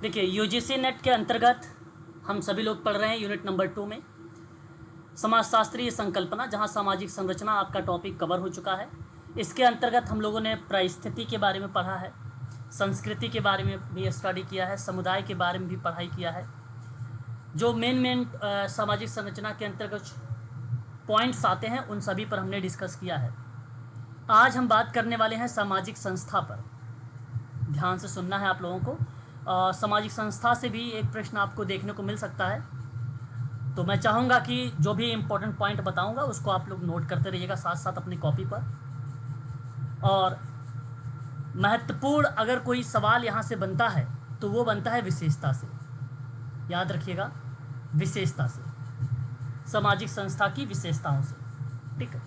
देखिए UGC net के अंतर्गत हम सभी लोग पढ़ रहे हैं यूनिट नंबर 2 में समाजशास्त्रीय संकल्पना, जहां सामाजिक संरचना आपका टॉपिक कवर हो चुका है। इसके अंतर्गत हम लोगों ने परिस्थिति के बारे में पढ़ा है, संस्कृति के बारे में भी स्टडी किया है, समुदाय के बारे में भी पढ़ाई किया है। जो मेन सामाजिक संरचना के अंतर्गत पॉइंट्स आते हैं उन सभी पर हमने डिस्कस किया है। आज हम बात करने वाले हैं सामाजिक संस्था पर। ध्यान से सुनना है आप लोगों को। सामाजिक संस्था से भी एक प्रश्न आपको देखने को मिल सकता है, तो मैं चाहूँगा कि जो भी इम्पोर्टेंट पॉइंट बताऊँगा उसको आप लोग नोट करते रहिएगा साथ साथ अपनी कॉपी पर। और महत्वपूर्ण अगर कोई सवाल यहाँ से बनता है तो वो बनता है विशेषता से। याद रखिएगा, विशेषता से, सामाजिक संस्था की विशेषताओं से। ठीक है,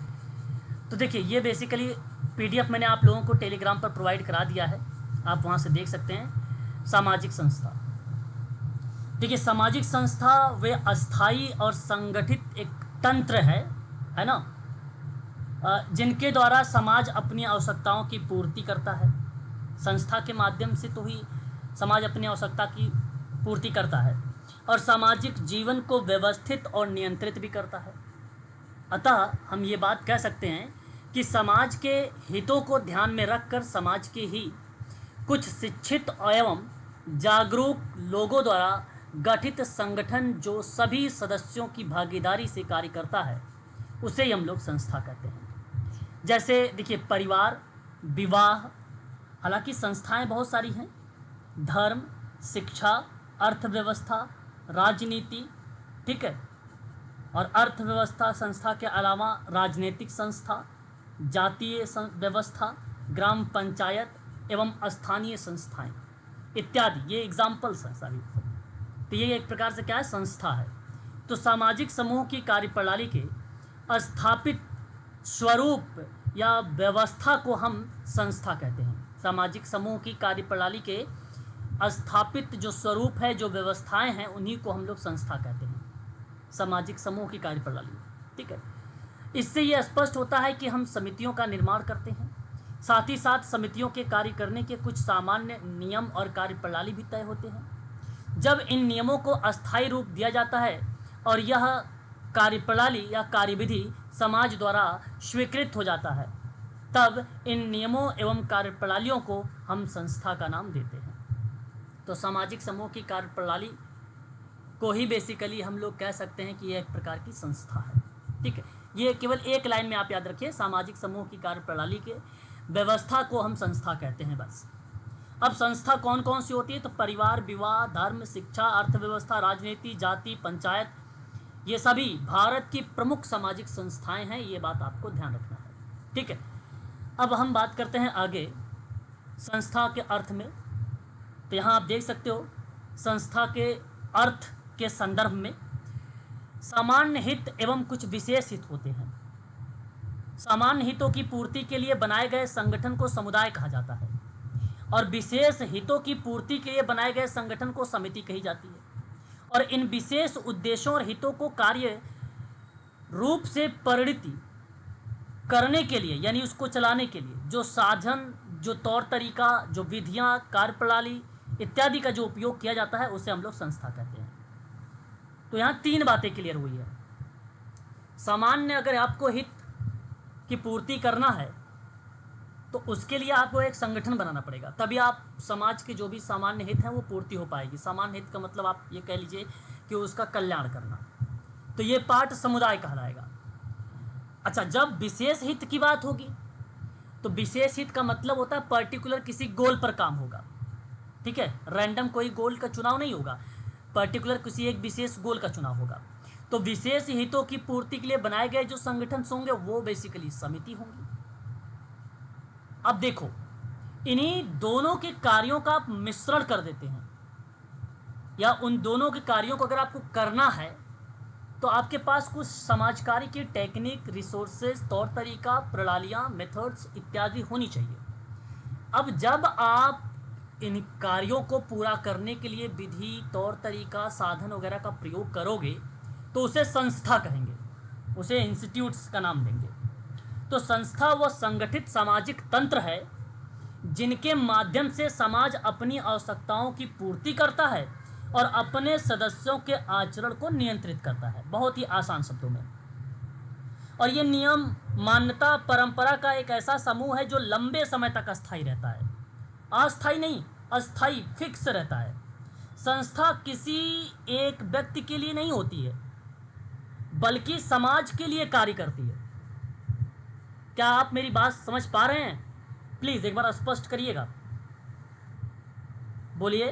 तो देखिए ये बेसिकली पीडीएफ मैंने आप लोगों को टेलीग्राम पर प्रोवाइड करा दिया है, आप वहाँ से देख सकते हैं। सामाजिक संस्था, देखिए सामाजिक संस्था वे अस्थाई और संगठित एक तंत्र है ना, जिनके द्वारा समाज अपनी आवश्यकताओं की पूर्ति करता है। संस्था के माध्यम से तो ही समाज अपनी आवश्यकता की पूर्ति करता है और सामाजिक जीवन को व्यवस्थित और नियंत्रित भी करता है। अतः हम ये बात कह सकते हैं कि समाज के हितों को ध्यान में रखकर समाज के ही कुछ शिक्षित एवं जागरूक लोगों द्वारा गठित संगठन जो सभी सदस्यों की भागीदारी से कार्य करता है उसे हम लोग संस्था कहते हैं। जैसे देखिए परिवार, विवाह, हालांकि संस्थाएं बहुत सारी हैं, धर्म, शिक्षा, अर्थव्यवस्था, राजनीति, ठीक है, और अर्थव्यवस्था संस्था के अलावा राजनीतिक संस्था, जातीय व्यवस्था, ग्राम पंचायत एवं स्थानीय संस्थाएं इत्यादि, ये एग्जाम्पल्स हैं सारी। तो ये एक प्रकार से क्या है, संस्था है। तो सामाजिक समूह की कार्यप्रणाली के स्थापित स्वरूप या व्यवस्था को हम संस्था कहते हैं। सामाजिक समूह की कार्यप्रणाली के स्थापित जो स्वरूप है, जो व्यवस्थाएं हैं, उन्हीं को हम लोग संस्था कहते हैं, सामाजिक समूह की कार्यप्रणाली। ठीक है, इससे ये स्पष्ट होता है कि हम समितियों का निर्माण करते हैं, साथ ही साथ समितियों के कार्य करने के कुछ सामान्य नियम और कार्यप्रणाली भी तय होते हैं। जब इन नियमों को अस्थायी रूप दिया जाता है और यह कार्यप्रणाली या कार्यविधि समाज द्वारा स्वीकृत हो जाता है, तब इन नियमों एवं कार्यप्रणालियों को हम संस्था का नाम देते हैं। तो सामाजिक समूह की कार्यप्रणाली को ही बेसिकली हम लोग कह सकते हैं कि यह एक प्रकार की संस्था है। ठीक है, ये केवल एक लाइन में आप याद रखिए, सामाजिक समूह की कार्यप्रणाली के व्यवस्था को हम संस्था कहते हैं, बस। अब संस्था कौन कौन सी होती है, तो परिवार, विवाह, धर्म, शिक्षा, अर्थव्यवस्था, राजनीति, जाति, पंचायत, ये सभी भारत की प्रमुख सामाजिक संस्थाएं हैं, ये बात आपको ध्यान रखना है। ठीक है, अब हम बात करते हैं आगे संस्था के अर्थ में। तो यहाँ आप देख सकते हो संस्था के अर्थ के संदर्भ में सामान्य हित एवं कुछ विशेष हित होते हैं। सामान्य हितों की पूर्ति के लिए बनाए गए संगठन को समुदाय कहा जाता है और विशेष हितों की पूर्ति के लिए बनाए गए संगठन को समिति कही जाती है। और इन विशेष उद्देश्यों और हितों को कार्य रूप से परिणति करने के लिए, यानी उसको चलाने के लिए जो साधन, जो तौर तरीका, जो विधियां, कार्यप्रणाली इत्यादि का जो उपयोग किया जाता है उसे हम लोग संस्था कहते हैं। तो यहाँ 3 बातें क्लियर हुई है। सामान्य अगर आपको हित की पूर्ति करना है तो उसके लिए आपको एक संगठन बनाना पड़ेगा, तभी आप समाज के जो भी सामान्य हित हैं वो पूर्ति हो पाएगी। सामान्य हित का मतलब आप ये कह लीजिए कि उसका कल्याण करना, तो ये पार्ट समुदाय कहलाएगा। अच्छा, जब विशेष हित की बात होगी तो विशेष हित का मतलब होता है पर्टिकुलर किसी गोल पर काम होगा। ठीक है, रैंडम कोई गोल का चुनाव नहीं होगा, पर्टिकुलर किसी एक विशेष गोल का चुनाव होगा। तो विशेष हितों की पूर्ति के लिए बनाए गए जो संगठन होंगे वो बेसिकली समिति होंगी। अब देखो, इन्हीं दोनों के कार्यों का आप मिश्रण कर देते हैं, या उन दोनों के कार्यों को अगर आपको करना है तो आपके पास कुछ समाज कार्य की टेक्निक, रिसोर्सेज, तौर तरीका, प्रणालियाँ, मेथड्स इत्यादि होनी चाहिए। अब जब आप इन कार्यों को पूरा करने के लिए विधि, तौर तरीका, साधन वगैरह का प्रयोग करोगे तो उसे संस्था कहेंगे, उसे इंस्टीट्यूट्स का नाम देंगे। तो संस्था वह संगठित सामाजिक तंत्र है जिनके माध्यम से समाज अपनी आवश्यकताओं की पूर्ति करता है और अपने सदस्यों के आचरण को नियंत्रित करता है। बहुत ही आसान शब्दों में। और ये नियम, मान्यता, परंपरा का एक ऐसा समूह है जो लंबे समय तक अस्थायी रहता है। अस्थायी नहीं, अस्थायी, फिक्स रहता है। संस्था किसी एक व्यक्ति के लिए नहीं होती है, बल्कि समाज के लिए कार्य करती है। क्या आप मेरी बात समझ पा रहे हैं? प्लीज एक बार स्पष्ट करिएगा, बोलिए।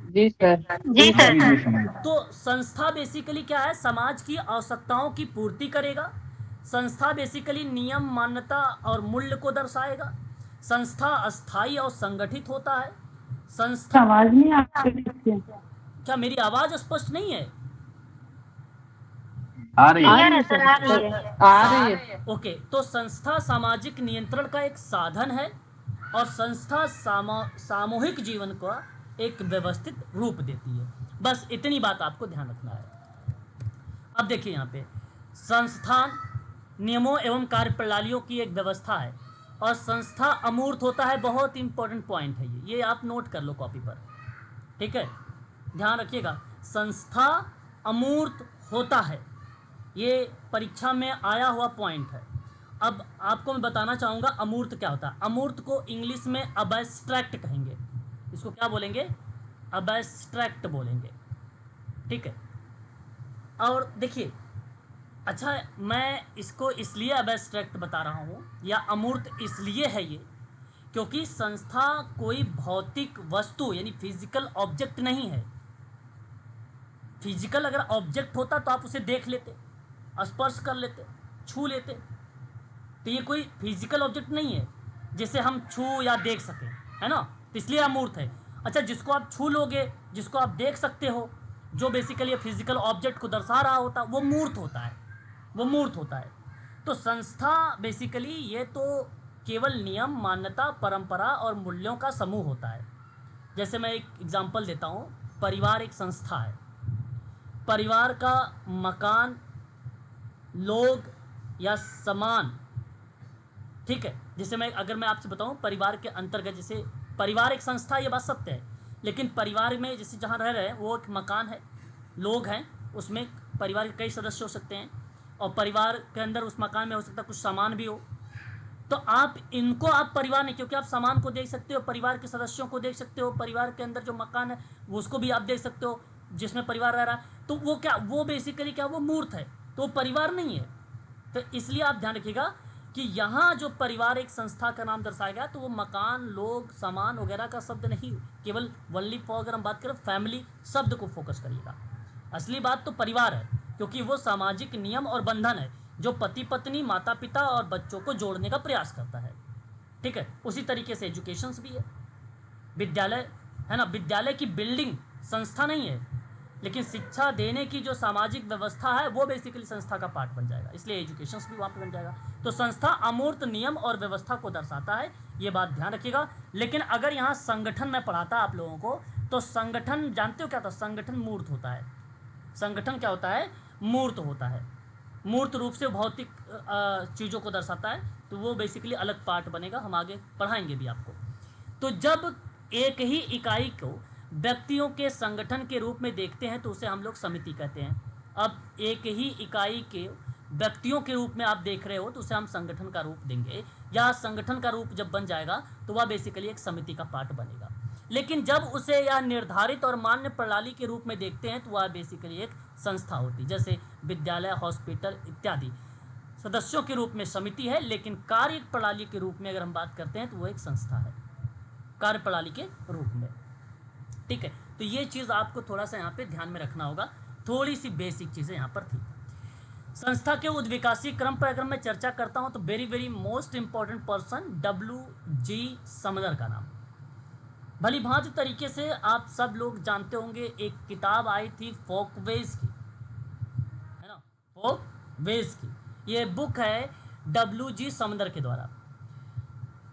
जी सर। जी सर। तो संस्था बेसिकली क्या है? समाज की आवश्यकताओं की पूर्ति करेगा। संस्था बेसिकली नियम, मान्यता और मूल्य को दर्शाएगा। संस्था अस्थायी और संगठित होता है। संस्था, आवाज नहीं आपकी? क्या मेरी आवाज स्पष्ट नहीं है? आ रही है सर, आ रही है। ओके, तो संस्था सामाजिक नियंत्रण का एक साधन है और संस्था सामूहिक जीवन का एक व्यवस्थित रूप देती है। बस इतनी बात आपको ध्यान रखना है। अब देखिए यहाँ पे संस्थान नियमों एवं कार्य प्रणालियों की एक व्यवस्था है और संस्था अमूर्त होता है। बहुत इंपॉर्टेंट पॉइंट है ये आप नोट कर लो कॉपी पर, ठीक है? ध्यान रखिएगा, संस्था अमूर्त होता है, ये परीक्षा में आया हुआ पॉइंट है। अब आपको मैं बताना चाहूँगा अमूर्त क्या होता है। अमूर्त को इंग्लिश में अबस्ट्रैक्ट कहेंगे। इसको क्या बोलेंगे? अबस्ट्रैक्ट बोलेंगे, ठीक है? और देखिए, अच्छा, मैं इसको इसलिए अबस्ट्रैक्ट बता रहा हूँ या अमूर्त इसलिए है ये, क्योंकि संस्था कोई भौतिक वस्तु यानी फिजिकल ऑब्जेक्ट नहीं है। फिजिकल अगर ऑब्जेक्ट होता तो आप उसे देख लेते, स्पर्श कर लेते, छू लेते। तो ये कोई फिजिकल ऑब्जेक्ट नहीं है जिसे हम छू या देख सकें, है ना? तो इसलिए अमूर्त है। अच्छा, जिसको आप छू लोगे, जिसको आप देख सकते हो, जो बेसिकली फिजिकल ऑब्जेक्ट को दर्शा रहा होता, वो मूर्त होता है, वो मूर्त होता है। तो संस्था बेसिकली ये तो केवल नियम, मान्यता, परंपरा और मूल्यों का समूह होता है। जैसे मैं एक एग्जांपल देता हूँ, परिवार एक संस्था है। परिवार का मकान, लोग या सामान, ठीक है? जैसे अगर मैं आपसे बताऊं परिवार के अंतर्गत, जैसे परिवार एक संस्था, ये बात सत्य है, लेकिन परिवार में जैसे जहाँ रह रहे हैं वो एक मकान है, लोग हैं, उसमें परिवार के कई सदस्य हो सकते हैं और परिवार के अंदर उस मकान में हो सकता है कुछ सामान भी हो। तो आप इनको आप परिवार नहीं, क्योंकि आप सामान को देख सकते हो, परिवार के सदस्यों को देख सकते हो, परिवार के अंदर जो मकान है उसको भी आप देख सकते हो जिसमें परिवार रह रहा है। तो वो क्या, वो बेसिकली क्या, वो मूर्त है, तो वो परिवार नहीं है। तो इसलिए आप ध्यान रखिएगा कि यहाँ जो परिवार एक संस्था का नाम दर्शाया गया, तो वो मकान, लोग, सामान वगैरह का शब्द नहीं, केवल वनली फॉर, अगर हम बात करें फैमिली शब्द को फोकस करिएगा। असली बात तो परिवार है, क्योंकि वो सामाजिक नियम और बंधन है जो पति पत्नी, माता पिता और बच्चों को जोड़ने का प्रयास करता है, ठीक है? उसी तरीके से एजुकेशंस भी है, विद्यालय है ना, विद्यालय की बिल्डिंग संस्था नहीं है, लेकिन शिक्षा देने की जो सामाजिक व्यवस्था है वो बेसिकली संस्था का पार्ट बन जाएगा, इसलिए एजुकेशन भी वहाँ पे बन जाएगा। तो संस्था अमूर्त नियम और व्यवस्था को दर्शाता है, ये बात ध्यान रखिएगा। लेकिन अगर यहाँ संगठन में पढ़ाता आप लोगों को, तो संगठन जानते हो क्या था? संगठन मूर्त होता है। संगठन क्या होता है? मूर्त होता है। मूर्त रूप से भौतिक चीज़ों को दर्शाता है, तो वो बेसिकली अलग पार्ट बनेगा, हम आगे पढ़ाएंगे भी आपको। तो जब एक ही इकाई को व्यक्तियों के संगठन के रूप में देखते हैं तो उसे हम लोग समिति कहते हैं। अब एक ही इकाई के व्यक्तियों के रूप में आप देख रहे हो तो उसे हम संगठन का रूप देंगे, या संगठन का रूप जब बन जाएगा तो वह बेसिकली एक समिति का पार्ट बनेगा। लेकिन जब उसे यह निर्धारित और मान्य प्रणाली के रूप में देखते हैं तो वह बेसिकली एक संस्था होती है। जैसे विद्यालय, हॉस्पिटल इत्यादि सदस्यों के रूप में समिति है, लेकिन कार्य प्रणाली के रूप में अगर हम बात करते हैं तो वो एक संस्था है, कार्य प्रणाली के रूप में, ठीक है? तो ये चीज़ आपको थोड़ा सा यहाँ पे ध्यान में रखना होगा, थोड़ी सी बेसिक चीज़ें यहाँ पर थी। संस्था के उद्विकासी क्रम पर अगर मैं चर्चा करता हूँ तो very most important person W.G. Samaddar का नाम भली भांति तरीके से आप सब लोग जानते होंगे। एक किताब आई थी फोकवेज की, है ना, फोकवेज की, ये बुक है W.G. समदर के द्वारा,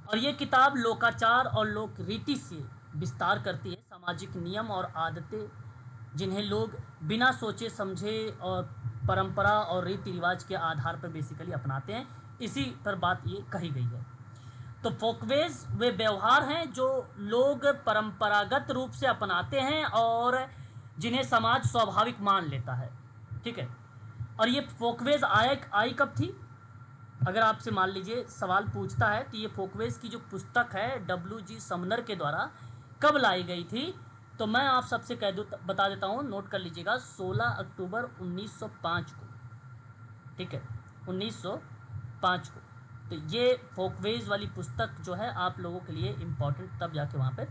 और ये किताब लोकाचार और लोक रीति से विस्तार करती है, सामाजिक नियम और आदतें जिन्हें लोग बिना सोचे समझे और परंपरा और रीति रिवाज के आधार पर बेसिकली अपनाते हैं, इसी पर बात ये कही गई है। तो फोकवेज वे व्यवहार हैं जो लोग परंपरागत रूप से अपनाते हैं और जिन्हें समाज स्वाभाविक मान लेता है। ठीक है, और ये फोकवेज आई कब थी? अगर आपसे मान लीजिए सवाल पूछता है तो ये फोकवेज की जो पुस्तक है WG समनर के द्वारा कब लाई गई थी, तो मैं आप सबसे बता देता हूँ, नोट कर लीजिएगा, 16 अक्टूबर 1905 को। ठीक है, 1905 को। तो ये फोकवेज वाली पुस्तक जो है आप लोगों के लिए इम्पोर्टेंट तब जाके वहाँ पर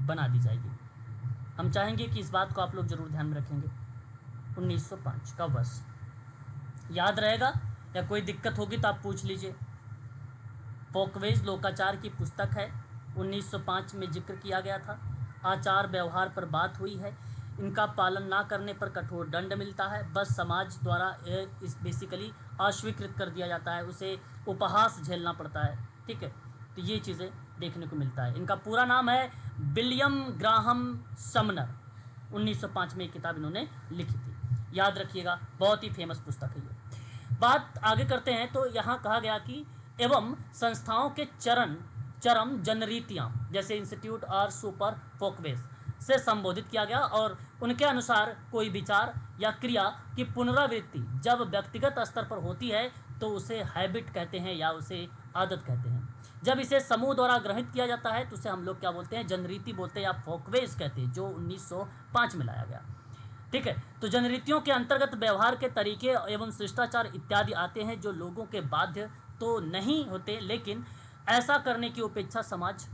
बना दी जाएगी। हम चाहेंगे कि इस बात को आप लोग ज़रूर ध्यान में रखेंगे। 1905 का वर्ष याद रहेगा, या कोई दिक्कत होगी तो आप पूछ लीजिए। फोकवेज लोकाचार की पुस्तक है, 1905 में जिक्र किया गया था। आचार व्यवहार पर बात हुई है, इनका पालन ना करने पर कठोर दंड मिलता है, बस समाज द्वारा इस बेसिकली अस्वीकृत कर दिया जाता है, उसे उपहास झेलना पड़ता है। ठीक है, तो ये चीज़ें देखने को मिलता है। इनका पूरा नाम है विलियम ग्राहम समनर। 1905 में एक किताब इन्होंने लिखी थी, याद रखिएगा, बहुत ही फेमस पुस्तक है ये। बात आगे करते हैं तो यहाँ कहा गया कि एवं संस्थाओं के चरम जनरीतियाँ जैसे इंस्टीट्यूट और सुपर फोकवेज से संबोधित किया गया, और उनके अनुसार कोई विचार या क्रिया की पुनरावृत्ति जब व्यक्तिगत स्तर पर होती है तो उसे हैबिट कहते हैं या उसे आदत कहते हैं। जब इसे समूह द्वारा ग्रहित किया जाता है तो उसे हम लोग क्या बोलते हैं? जनरीति बोलते हैं या फोकवेज कहते हैं, जो 1905 में लाया गया। ठीक है, तो जनरीतियों के अंतर्गत व्यवहार के तरीके एवं शिष्टाचार इत्यादि आते हैं जो लोगों के बाध्य तो नहीं होते, लेकिन ऐसा करने की अपेक्षा समाज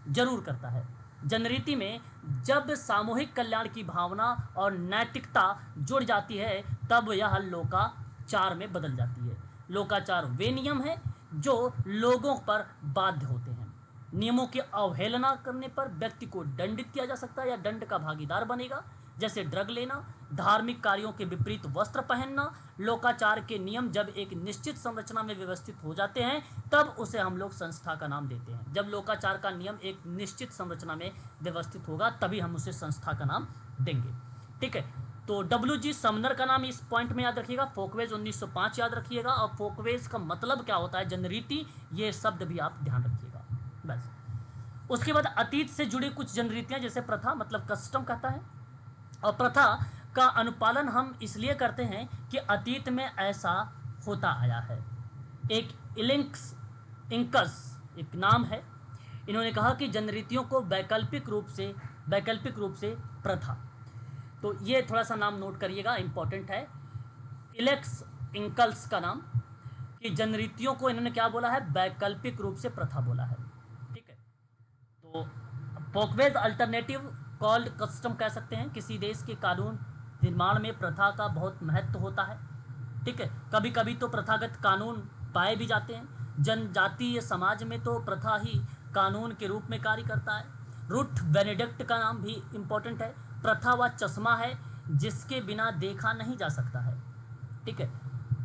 जरूर करता है। जनरीति में जब सामूहिक कल्याण की भावना और नैतिकता जुड़ जाती है तब यह लोकाचार में बदल जाती है। लोकाचार वे नियम हैं जो लोगों पर बाध्य होते हैं। नियमों की अवहेलना करने पर व्यक्ति को दंडित किया जा सकता है या दंड का भागीदार बनेगा, जैसे ड्रग लेना, धार्मिक कार्यों के विपरीत वस्त्र पहनना। लोकाचार के नियम जब एक निश्चित संरचना में व्यवस्थित हो जाते हैं तब उसे हम लोग संस्था का नाम देते हैं। जब लोकाचार का नियम एक निश्चित संरचना में व्यवस्थित होगा तभी हम उसे संस्था का नाम देंगे। ठीक है, तो WG समनर का नाम इस पॉइंट में याद रखिएगा, फोकवेज 1905 याद रखिएगा, और फोकवेज का मतलब क्या होता है, जनरीति, ये शब्द भी आप ध्यान रखिएगा बस। उसके बाद अतीत से जुड़ी कुछ जनरीतियाँ जैसे प्रथा, मतलब कस्टम कहता है, और प्रथा का अनुपालन हम इसलिए करते हैं कि अतीत में ऐसा होता आया है। एक इंकस एक नाम है, इन्होंने कहा कि जनरीतियों को वैकल्पिक रूप से प्रथा, तो ये थोड़ा सा नाम नोट करिएगा, इंपॉर्टेंट है। इंकल्स का नाम, कि जनरीतियों को इन्होंने क्या बोला है? वैकल्पिक रूप से प्रथा बोला है। ठीक है, तो फोकवेज अल्टरनेटिव कॉल्ड कस्टम कह सकते हैं। किसी देश के कानून निर्माण में प्रथा का बहुत महत्व होता है। ठीक है, कभी कभी तो प्रथागत कानून पाए भी जाते हैं। जनजातीय समाज में तो प्रथा ही कानून के रूप में कार्य करता है। रूथ बेनेडिक्ट का नाम भी इम्पोर्टेंट है। प्रथा वह चश्मा है जिसके बिना देखा नहीं जा सकता है। ठीक है,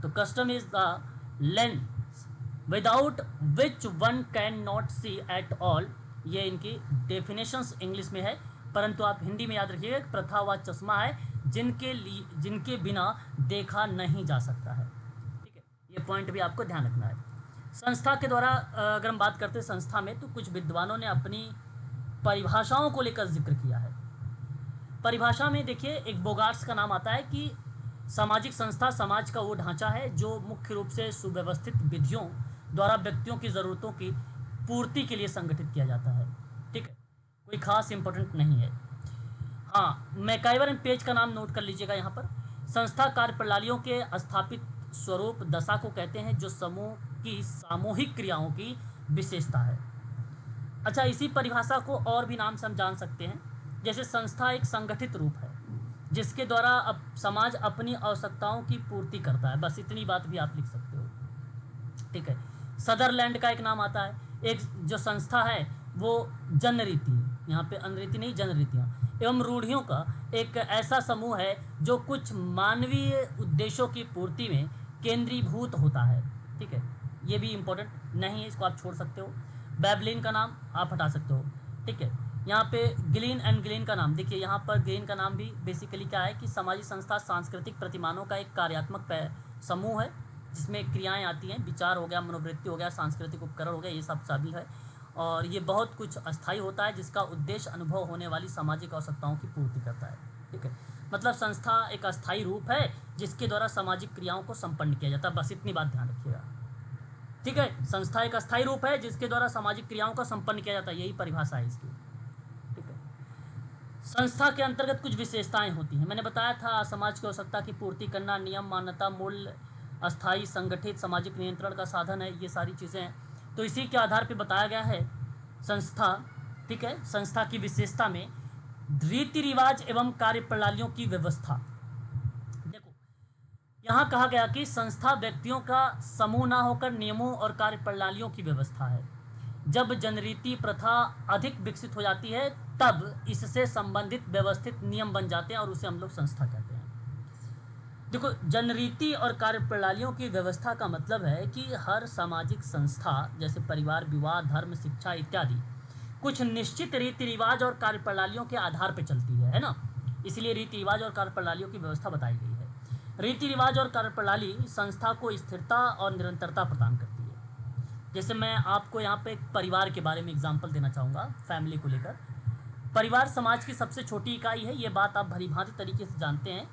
तो custom is the lens without which one can not see at all. ये इनकी डेफिनेशंस इंग्लिश में है, परंतु आप हिंदी में याद रखिएगा, प्रथा वह चश्मा है जिनके बिना देखा नहीं जा सकता है। ठीक है, ये पॉइंट भी आपको ध्यान रखना है। संस्था के द्वारा अगर हम बात करते हैं संस्था में, तो कुछ विद्वानों ने अपनी परिभाषाओं को लेकर जिक्र किया है। परिभाषा में देखिए, एक बोगार्ट्स का नाम आता है कि सामाजिक संस्था समाज का वो ढांचा है जो मुख्य रूप से सुव्यवस्थित विधियों द्वारा व्यक्तियों की ज़रूरतों की पूर्ति के लिए संगठित किया जाता है। ठीक है, कोई खास इंपॉर्टेंट नहीं है। हाँ, मैकाइवर एंड पेज का नाम नोट कर लीजिएगा यहाँ पर। संस्था कार्य प्रणालियों के स्थापित स्वरूप दशा को कहते हैं जो समूह की सामूहिक क्रियाओं की विशेषता है। अच्छा, इसी परिभाषा को और भी नाम से हम जान सकते हैं, जैसे संस्था एक संगठित रूप है जिसके द्वारा अब समाज अपनी आवश्यकताओं की पूर्ति करता है। बस इतनी बात भी आप लिख सकते हो। ठीक है, सदरलैंड का एक नाम आता है। एक जो संस्था है वो जनरीति, यहाँ पे अनरीति नहीं, जनरीतियाँ एवं रूढ़ियों का एक ऐसा समूह है जो कुछ मानवीय उद्देश्यों की पूर्ति में केंद्रीभूत होता है। ठीक है, ये भी इम्पोर्टेंट नहीं है, इसको आप छोड़ सकते हो। बैबलिन का नाम आप हटा सकते हो। ठीक है, यहाँ पे ग्लीन एंड ग्लीन का नाम देखिए, यहाँ पर ग्लीन का नाम भी बेसिकली क्या है कि सामाजिक संस्था सांस्कृतिक प्रतिमानों का एक कार्यात्मक समूह है जिसमें क्रियाएं आती हैं, विचार हो गया, मनोवृत्ति हो गया, सांस्कृतिक उपकरण हो गया, ये सब शामिल है। और ये बहुत कुछ अस्थायी होता है जिसका उद्देश्य अनुभव होने वाली सामाजिक आवश्यकताओं की पूर्ति करता है। ठीक है, मतलब संस्था एक अस्थायी रूप है जिसके द्वारा सामाजिक क्रियाओं को संपन्न किया जाता है। बस इतनी बात ध्यान रखिएगा। ठीक है, संस्था एक अस्थायी रूप है जिसके द्वारा सामाजिक क्रियाओं का संपन्न किया जाता है, यही परिभाषा है इसकी। ठीक है, संस्था के अंतर्गत कुछ विशेषताएं होती हैं। मैंने बताया था समाज की आवश्यकता की पूर्ति करना, नियम, मान्यता, मूल्य, अस्थायी संगठित सामाजिक नियंत्रण का साधन है, ये सारी चीज़ें हैं। तो इसी के आधार पर बताया गया है संस्था। ठीक है, संस्था की विशेषता में रीति रिवाज एवं कार्य प्रणालियों की व्यवस्था। देखो, यहाँ कहा गया कि संस्था व्यक्तियों का समूह ना होकर नियमों और कार्य प्रणालियों की व्यवस्था है। जब जनरीति प्रथा अधिक विकसित हो जाती है तब इससे संबंधित व्यवस्थित नियम बन जाते हैं और उसे हम लोग संस्था कहते हैं। देखो, जनरीति और कार्य प्रणालियों की व्यवस्था का मतलब है कि हर सामाजिक संस्था जैसे परिवार, विवाह, धर्म, शिक्षा इत्यादि कुछ निश्चित रीति रिवाज और कार्य प्रणालियों के आधार पर चलती है ना। इसलिए रीति रिवाज और कार्य प्रणालियों की व्यवस्था बताई गई है। रीति रिवाज और कार्य प्रणाली संस्था को स्थिरता और निरंतरता प्रदान करती है। जैसे मैं आपको यहाँ पे एक परिवार के बारे में एग्जाम्पल देना चाहूँगा, फैमिली को लेकर। परिवार समाज की सबसे छोटी इकाई है, ये बात आप भलीभांति तरीके से जानते हैं।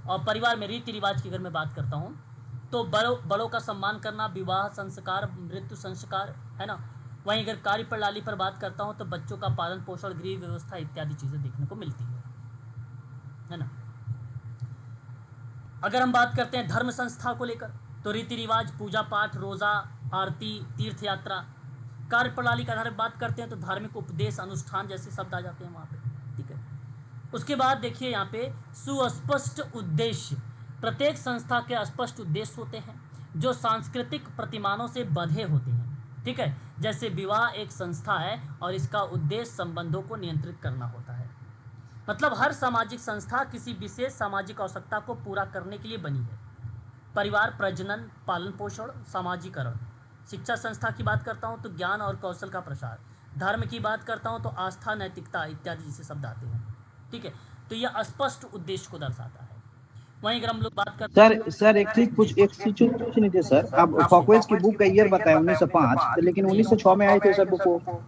और परिवार में रीति रिवाज की अगर मैं बात करता हूँ तो बड़ों का सम्मान करना, विवाह संस्कार, मृत्यु संस्कार, है ना। वहीं अगर कार्य प्रणाली पर बात करता हूँ तो बच्चों का पालन पोषण, गृह व्यवस्था इत्यादि चीज़ें देखने को मिलती है ना। अगर हम बात करते हैं धर्म संस्था को लेकर तो रीति रिवाज, पूजा पाठ, रोज़ा, आरती, तीर्थ यात्रा। कार्य प्रणाली के आधार पर बात करते हैं तो धार्मिक उपदेश, अनुष्ठान जैसे शब्द आ जाते हैं वहाँ पे। ठीक है, उसके बाद देखिए यहाँ पे सुस्पष्ट उद्देश्य। प्रत्येक संस्था के स्पष्ट उद्देश्य होते हैं जो सांस्कृतिक प्रतिमानों से बंधे होते हैं। ठीक है, जैसे विवाह एक संस्था है और इसका उद्देश्य संबंधों को नियंत्रित करना होता है। मतलब हर सामाजिक संस्था किसी विशेष सामाजिक आवश्यकता को पूरा करने के लिए बनी है। परिवार प्रजनन, पालन पोषण, सामाजिकरण। शिक्षा संस्था की बात करता हूँ तो ज्ञान और कौशल का प्रसार। धर्म की बात करता हूँ तो आस्था, नैतिकता इत्यादि जैसे शब्द आते हैं। ठीक है, तो यह स्पष्ट उद्देश्य को दर्शाता है। वहीं अगर हम लोग बात करते सर एक चीज पूछ नहीं थे सर। आप फॉकवेज की बुक का ईयर बताए 1905, लेकिन 1906 में आई थी सर बुक को।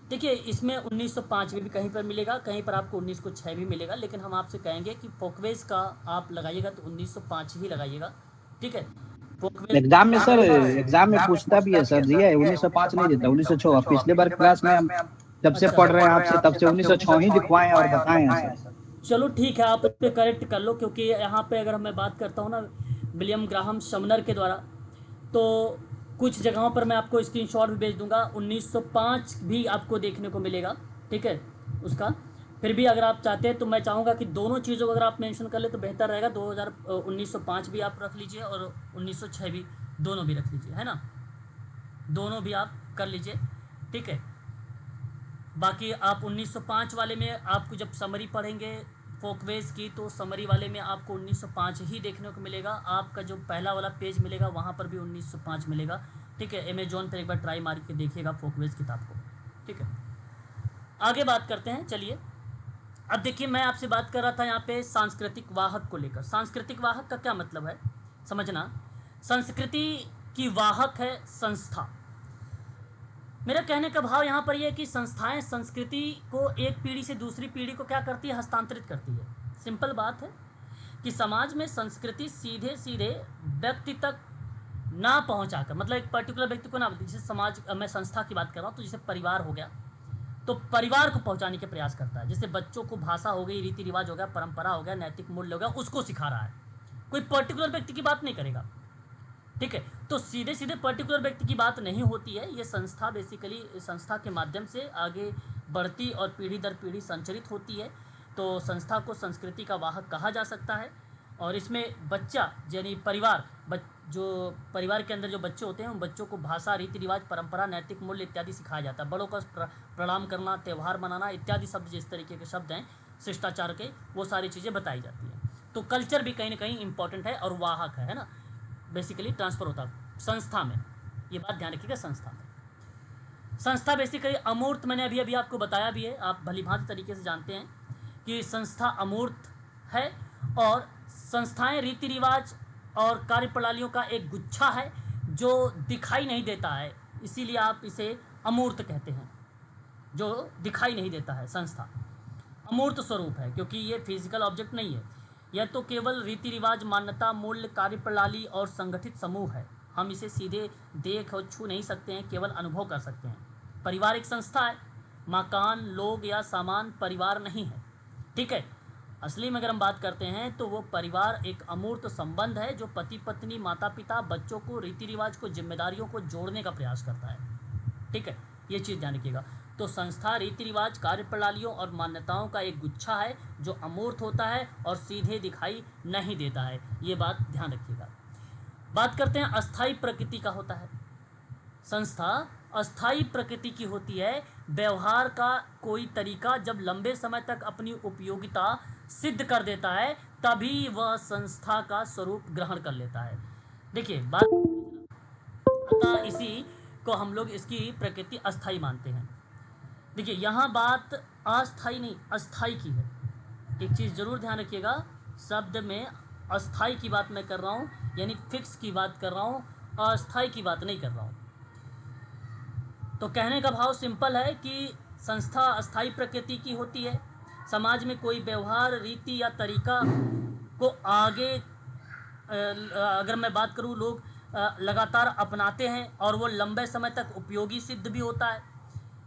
देखिए, इसमें 1905 में भी कहीं पर मिलेगा, कहीं पर आपको 1906 भी मिलेगा, लेकिन हम आपसे कहेंगे कि फोकवेज का आप लगाइएगा तो 1905 ही लगाइएगा। ठीक है, एग्जाम में सर, एग्जाम में पूछता भी है सर, दिया है 1905 नहीं देता, 1906। पिछले बार क्लास में हम जब से पढ़ रहे हैं आपसे तब से 1906 ही लिखवाएं और बताएं सर। चलो ठीक है, आप इस पर करेक्ट कर लो, क्योंकि यहाँ पे अगर मैं बात करता हूँ ना विलियम ग्राहम समनर के द्वारा, तो कुछ जगहों पर मैं आपको स्क्रीनशॉट भी भेज दूंगा। 1905 भी आपको देखने को मिलेगा। ठीक है, उसका फिर भी अगर आप चाहते हैं तो मैं चाहूँगा कि दोनों चीज़ों को अगर आप मेंशन कर ले तो बेहतर रहेगा। 1905 भी आप रख लीजिए और 1906 भी, दोनों भी रख लीजिए, है ना, दोनों भी आप कर लीजिए। ठीक है, बाकी आप 1905 वाले में आपको जब समरी पढ़ेंगे फोकवेज की तो समरी वाले में आपको 1905 ही देखने को मिलेगा। आपका जो पहला वाला पेज मिलेगा वहाँ पर भी 1905 मिलेगा। ठीक है, अमेजोन पर एक बार ट्राई मार के देखिएगा फोकवेज किताब को। ठीक है, आगे बात करते हैं। चलिए, अब देखिए, मैं आपसे बात कर रहा था यहाँ पे सांस्कृतिक वाहक को लेकर। सांस्कृतिक वाहक का क्या मतलब है समझना। संस्कृति की वाहक है संस्था। मेरा कहने का भाव यहाँ पर यह है कि संस्थाएं संस्कृति को एक पीढ़ी से दूसरी पीढ़ी को क्या करती है, हस्तांतरित करती है। सिंपल बात है कि समाज में संस्कृति सीधे सीधे व्यक्ति तक ना पहुँचाकर, मतलब एक पर्टिकुलर व्यक्ति को ना, जैसे समाज, मैं संस्था की बात कर रहा हूँ तो जैसे परिवार हो गया तो परिवार को पहुँचाने के प्रयास करता है। जैसे बच्चों को भाषा हो गई, रीति रिवाज हो गया, परंपरा हो गया, नैतिक मूल्य हो गया, उसको सिखा रहा है, कोई पर्टिकुलर व्यक्ति की बात नहीं करेगा। ठीक है, तो सीधे सीधे पर्टिकुलर व्यक्ति की बात नहीं होती है। ये संस्था बेसिकली संस्था के माध्यम से आगे बढ़ती और पीढ़ी दर पीढ़ी संचरित होती है। तो संस्था को संस्कृति का वाहक कहा जा सकता है। और इसमें बच्चा यानी परिवार, जो परिवार के अंदर जो बच्चे होते हैं उन बच्चों को भाषा, रीति रिवाज, परंपरा, नैतिक मूल्य इत्यादि सिखाया जाता है। बड़ों का प्रणाम करना, त्यौहार मनाना इत्यादि शब्द जिस तरीके के शब्द हैं शिष्टाचार के, वो सारी चीज़ें बताई जाती हैं। तो कल्चर भी कहीं ना कहीं इंपॉर्टेंट है और वाहक है ना, बेसिकली ट्रांसफ़र होता है संस्था में। ये बात ध्यान रखिएगा, संस्था में। संस्था बेसिकली अमूर्त, मैंने अभी आपको बताया भी है, आप भलीभांति तरीके से जानते हैं कि संस्था अमूर्त है और संस्थाएं रीति रिवाज और कार्य प्रणालियों का एक गुच्छा है जो दिखाई नहीं देता है, इसीलिए आप इसे अमूर्त कहते हैं। जो दिखाई नहीं देता है। संस्था अमूर्त स्वरूप है क्योंकि ये फिजिकल ऑब्जेक्ट नहीं है। यह तो केवल रीति रिवाज, मान्यता, मूल्य, कार्यप्रणाली और संगठित समूह है। हम इसे सीधे देख और छू नहीं सकते हैं, केवल अनुभव कर सकते हैं। परिवार एक संस्था है। मकान, लोग या सामान परिवार नहीं है। ठीक है। असली में अगर हम बात करते हैं तो वो परिवार एक अमूर्त संबंध है जो पति पत्नी, माता पिता, बच्चों को, रीति रिवाज को, जिम्मेदारियों को जोड़ने का प्रयास करता है। ठीक है, ये चीज़ ध्यान रखिएगा। तो संस्था रीति रिवाज, कार्यप्रणालियों और मान्यताओं का एक गुच्छा है जो अमूर्त होता है और सीधे दिखाई नहीं देता है। ये बात ध्यान रखिएगा। बात करते हैं अस्थाई प्रकृति का होता है। संस्था अस्थाई प्रकृति की होती है। व्यवहार का कोई तरीका जब लंबे समय तक अपनी उपयोगिता सिद्ध कर देता है तभी वह संस्था का स्वरूप ग्रहण कर लेता है। देखिए बात, अतः इसी को हम लोग इसकी प्रकृति अस्थाई मानते हैं। देखिए यहाँ बात अस्थाई नहीं अस्थाई की है। एक चीज़ जरूर ध्यान रखिएगा, शब्द में अस्थाई की बात मैं कर रहा हूँ, यानी फिक्स की बात कर रहा हूँ, अस्थाई की बात नहीं कर रहा हूँ। तो कहने का भाव सिंपल है कि संस्था अस्थाई प्रकृति की होती है। समाज में कोई व्यवहार, रीति या तरीका को आगे अगर मैं बात करूँ, लोग लगातार अपनाते हैं और वो लंबे समय तक उपयोगी सिद्ध भी होता है,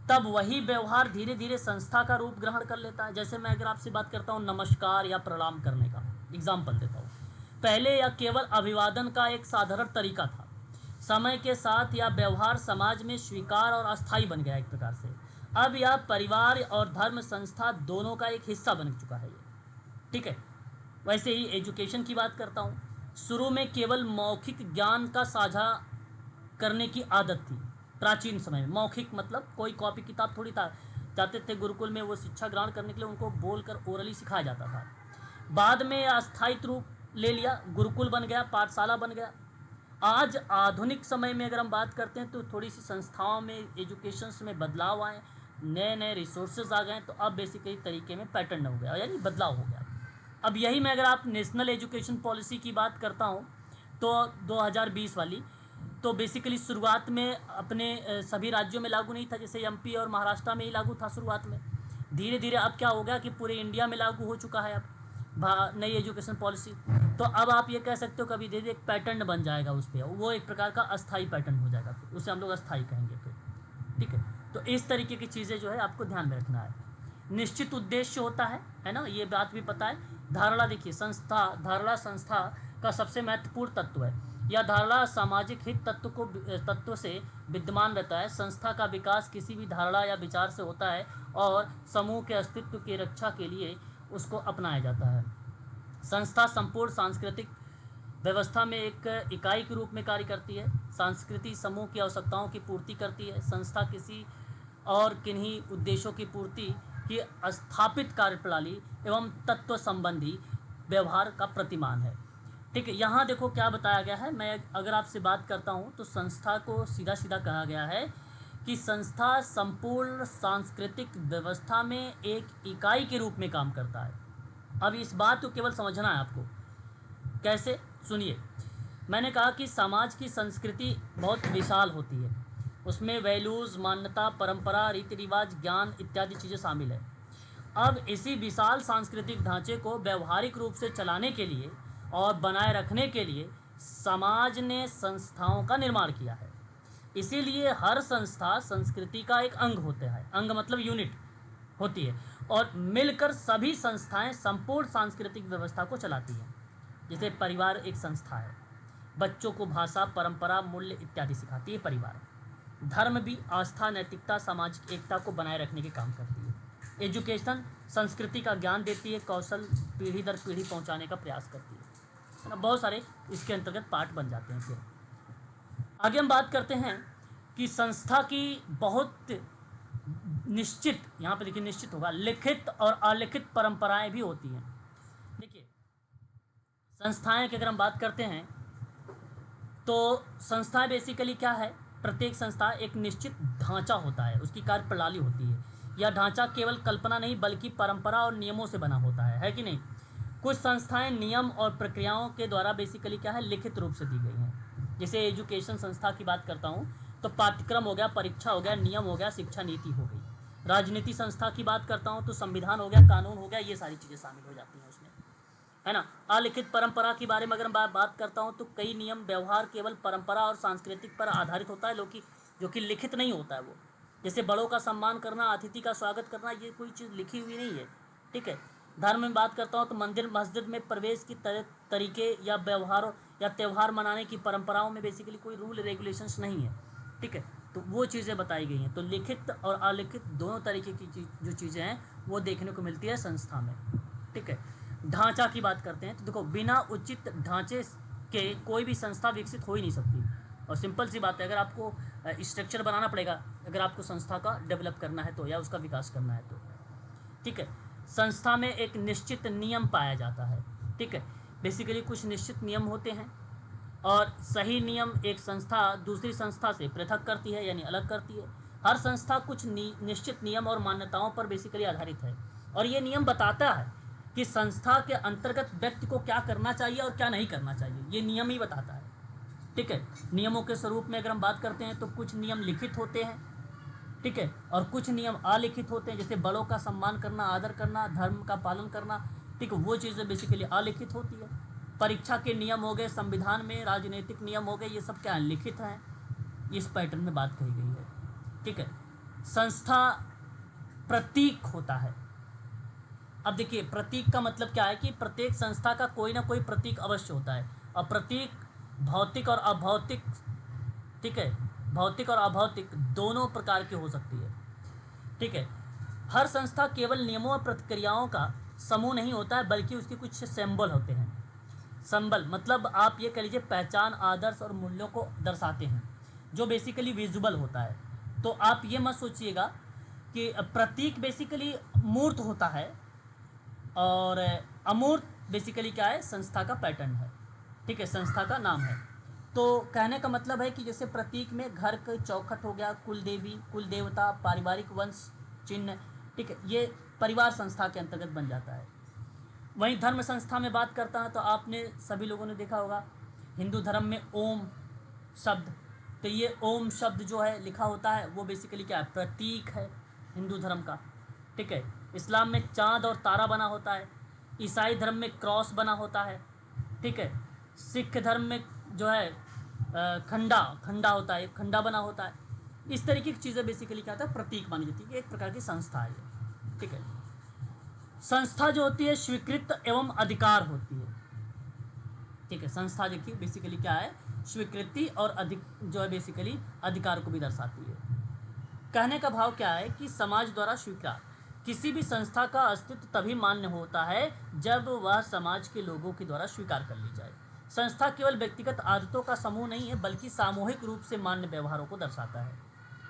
तब वही व्यवहार धीरे धीरे संस्था का रूप ग्रहण कर लेता है। जैसे मैं अगर आपसे बात करता हूँ नमस्कार या प्रणाम करने का एग्जाम्पल देता हूँ। पहले यह केवल अभिवादन का एक साधारण तरीका था। समय के साथ यह व्यवहार समाज में स्वीकार और अस्थायी बन गया एक प्रकार से। अब यह परिवार और धर्म संस्था दोनों का एक हिस्सा बन चुका है ये। ठीक है। वैसे ही एजुकेशन की बात करता हूँ। शुरू में केवल मौखिक ज्ञान का साझा करने की आदत थी। प्राचीन समय में मौखिक मतलब कोई कॉपी किताब थोड़ी था, जाते थे गुरुकुल में वो शिक्षा ग्रहण करने के लिए, उनको बोलकर ओरली सिखाया जाता था। बाद में यह अस्थायी रूप ले लिया, गुरुकुल बन गया, पाठशाला बन गया। आज आधुनिक समय में अगर हम बात करते हैं तो थोड़ी सी संस्थाओं में, एजुकेशन में बदलाव आए, नए नए रिसोर्सेज आ गए, तो अब बेसिकली तरीके में पैटर्न हो गया, यानी बदलाव हो गया। अब यही मैं अगर आप नेशनल एजुकेशन पॉलिसी की बात करता हूँ तो 2020 वाली, तो बेसिकली शुरुआत में अपने सभी राज्यों में लागू नहीं था, जैसे एमपी और महाराष्ट्र में ही लागू था शुरुआत में। धीरे धीरे अब क्या हो गया कि पूरे इंडिया में लागू हो चुका है अब नई एजुकेशन पॉलिसी। तो अब आप ये कह सकते हो कभी धीरे धीरे एक पैटर्न बन जाएगा उस पर, वो एक प्रकार का अस्थाई पैटर्न हो जाएगा, फिर उसे हम लोग अस्थाई कहेंगे फिर। ठीक है। तो इस तरीके की चीज़ें जो है आपको ध्यान में रखना है। निश्चित उद्देश्य होता है ना, ये बात भी पता है। धारणा देखिए, धारणा संस्था का सबसे महत्वपूर्ण तत्व है। यह धारणा सामाजिक हित तत्व से विद्यमान रहता है। संस्था का विकास किसी भी धारणा या विचार से होता है और समूह के अस्तित्व की रक्षा के लिए उसको अपनाया जाता है। संस्था संपूर्ण सांस्कृतिक व्यवस्था में एक इकाई के रूप में कार्य करती है। सांस्कृतिक समूह की आवश्यकताओं की पूर्ति करती है। संस्था किसी और किन्हीं उद्देश्यों की पूर्ति की स्थापित कार्यप्रणाली एवं तत्व संबंधी व्यवहार का प्रतिमान है। ठीक है। यहाँ देखो क्या बताया गया है, मैं अगर आपसे बात करता हूँ तो संस्था को सीधा सीधा कहा गया है कि संस्था संपूर्ण सांस्कृतिक व्यवस्था में एक इकाई के रूप में काम करता है। अब इस बात को केवल समझना है आपको। कैसे, सुनिए। मैंने कहा कि समाज की संस्कृति बहुत विशाल होती है, उसमें वैल्यूज़, मान्यता, परंपरा, रीति रिवाज, ज्ञान इत्यादि चीज़ें शामिल है। अब इसी विशाल सांस्कृतिक ढांचे को व्यवहारिक रूप से चलाने के लिए और बनाए रखने के लिए समाज ने संस्थाओं का निर्माण किया है। इसीलिए हर संस्था संस्कृति का एक अंग होता है। अंग मतलब यूनिट होती है, और मिलकर सभी संस्थाएं संपूर्ण सांस्कृतिक व्यवस्था को चलाती हैं। जैसे परिवार एक संस्था है, बच्चों को भाषा, परंपरा, मूल्य इत्यादि सिखाती है परिवार। धर्म भी आस्था, नैतिकता, सामाजिक एकता को बनाए रखने के काम करती है। एजुकेशन संस्कृति का ज्ञान देती है, कौशल पीढ़ी दर पीढ़ी पहुंचाने का प्रयास करती है ना। बहुत सारे इसके अंतर्गत पार्ट बन जाते हैं। फिर आगे हम बात करते हैं कि संस्था की बहुत निश्चित, यहाँ पे देखिए निश्चित होगा, लिखित और अलिखित परंपराएं भी होती हैं। देखिए संस्थाएं की अगर हम बात करते हैं तो संस्थाएं बेसिकली क्या है, प्रत्येक संस्था एक निश्चित ढांचा होता है, उसकी कार्यप्रणाली होती है। यह ढांचा केवल कल्पना नहीं बल्कि परंपरा और नियमों से बना होता है कि नहीं। कुछ संस्थाएं नियम और प्रक्रियाओं के द्वारा बेसिकली क्या है, लिखित रूप से दी गई हैं। जैसे एजुकेशन संस्था की बात करता हूँ तो पाठ्यक्रम हो गया, परीक्षा हो गया, नियम हो गया, शिक्षा नीति हो गई। राजनीति संस्था की बात करता हूँ तो संविधान हो गया, कानून हो गया, ये सारी चीज़ें शामिल हो जाती हैं उसमें, है ना। अलिखित परंपरा के बारे में अगर मैं बात करता हूँ तो कई नियम व्यवहार केवल परंपरा और सांस्कृतिक पर आधारित होता है, जो कि लिखित नहीं होता है वो। जैसे बड़ों का सम्मान करना, अतिथि का स्वागत करना, ये कोई चीज़ लिखी हुई नहीं है, ठीक है। धर्म में बात करता हूँ तो मंदिर मस्जिद में प्रवेश की तरीके या व्यवहारों या त्यौहार मनाने की परंपराओं में बेसिकली कोई रूल रेगुलेशंस नहीं है, ठीक है। तो वो चीज़ें बताई गई हैं। तो लिखित और अलिखित दोनों तरीके की जो चीज़ें हैं वो देखने को मिलती है संस्था में, ठीक है। ढांचा की बात करते हैं तो देखो, बिना उचित ढांचे के कोई भी संस्था विकसित हो ही नहीं सकती। और सिंपल सी बात है, अगर आपको स्ट्रक्चर बनाना पड़ेगा, अगर आपको संस्था का डेवलप करना है तो, या उसका विकास करना है तो, ठीक है। संस्था में एक निश्चित नियम पाया जाता है, ठीक है। बेसिकली कुछ निश्चित नियम होते हैं और सही नियम एक संस्था दूसरी संस्था से पृथक करती है, यानी अलग करती है। हर संस्था कुछ निश्चित नियम और मान्यताओं पर बेसिकली आधारित है, और ये नियम बताता है कि संस्था के अंतर्गत व्यक्ति को क्या करना चाहिए और क्या नहीं करना चाहिए, ये नियम ही बताता है, ठीक है। नियमों के स्वरूप में अगर हम बात करते हैं तो कुछ नियम लिखित होते हैं, ठीक है, और कुछ नियम अलिखित होते हैं। जैसे बड़ों का सम्मान करना, आदर करना, धर्म का पालन करना, ठीक है, वो चीज़ें बेसिकली अलिखित होती है। परीक्षा के नियम हो गए, संविधान में राजनीतिक नियम हो गए, ये सब क्या लिखित हैं, इस पैटर्न में बात कही गई है, ठीक है। संस्था प्रतीक होता है। अब देखिए, प्रतीक का मतलब क्या है कि प्रत्येक संस्था का कोई ना कोई प्रतीक अवश्य होता है, और प्रतीक भौतिक और अभौतिक, ठीक है, भौतिक और अभौतिक दोनों प्रकार की हो सकती है, ठीक है। हर संस्था केवल नियमों और प्रक्रियाओं का समूह नहीं होता है, बल्कि उसके कुछ सिंबल होते हैं। सिंबल मतलब आप ये कह लीजिए पहचान, आदर्श और मूल्यों को दर्शाते हैं, जो बेसिकली विजुअल होता है। तो आप ये मत सोचिएगा कि प्रतीक बेसिकली मूर्त होता है और अमूर्त बेसिकली क्या है, संस्था का पैटर्न है, ठीक है, संस्था का नाम है। तो कहने का मतलब है कि जैसे प्रतीक में घर का चौखट हो गया, कुल देवी, कुल देवता, पारिवारिक वंश चिन्ह, ठीक है, ये परिवार संस्था के अंतर्गत बन जाता है। वहीं धर्म संस्था में बात करता है तो आपने सभी लोगों ने देखा होगा हिंदू धर्म में ओम शब्द, तो ये ओम शब्द जो है लिखा होता है वो बेसिकली क्या है, प्रतीक है हिंदू धर्म का, ठीक है। इस्लाम में चाँद और तारा बना होता है, ईसाई धर्म में क्रॉस बना होता है, ठीक है। सिख धर्म में जो है खंडा होता है, खंडा बना होता है। इस तरीके की चीज़ें बेसिकली क्या होता है, प्रतीक मानी जाती है, एक प्रकार की संस्था है, ठीक है। संस्था जो होती है स्वीकृत एवं अधिकार होती है, ठीक है। संस्था देखिए बेसिकली क्या है, स्वीकृति और जो है बेसिकली अधिकार को भी दर्शाती है। कहने का भाव क्या है कि समाज द्वारा स्वीकार किसी भी संस्था का अस्तित्व तभी मान्य होता है जब वह समाज के लोगों के द्वारा स्वीकार कर ली जाए। संस्था केवल व्यक्तिगत आदतों का समूह नहीं है, बल्कि सामूहिक रूप से मान्य व्यवहारों को दर्शाता है,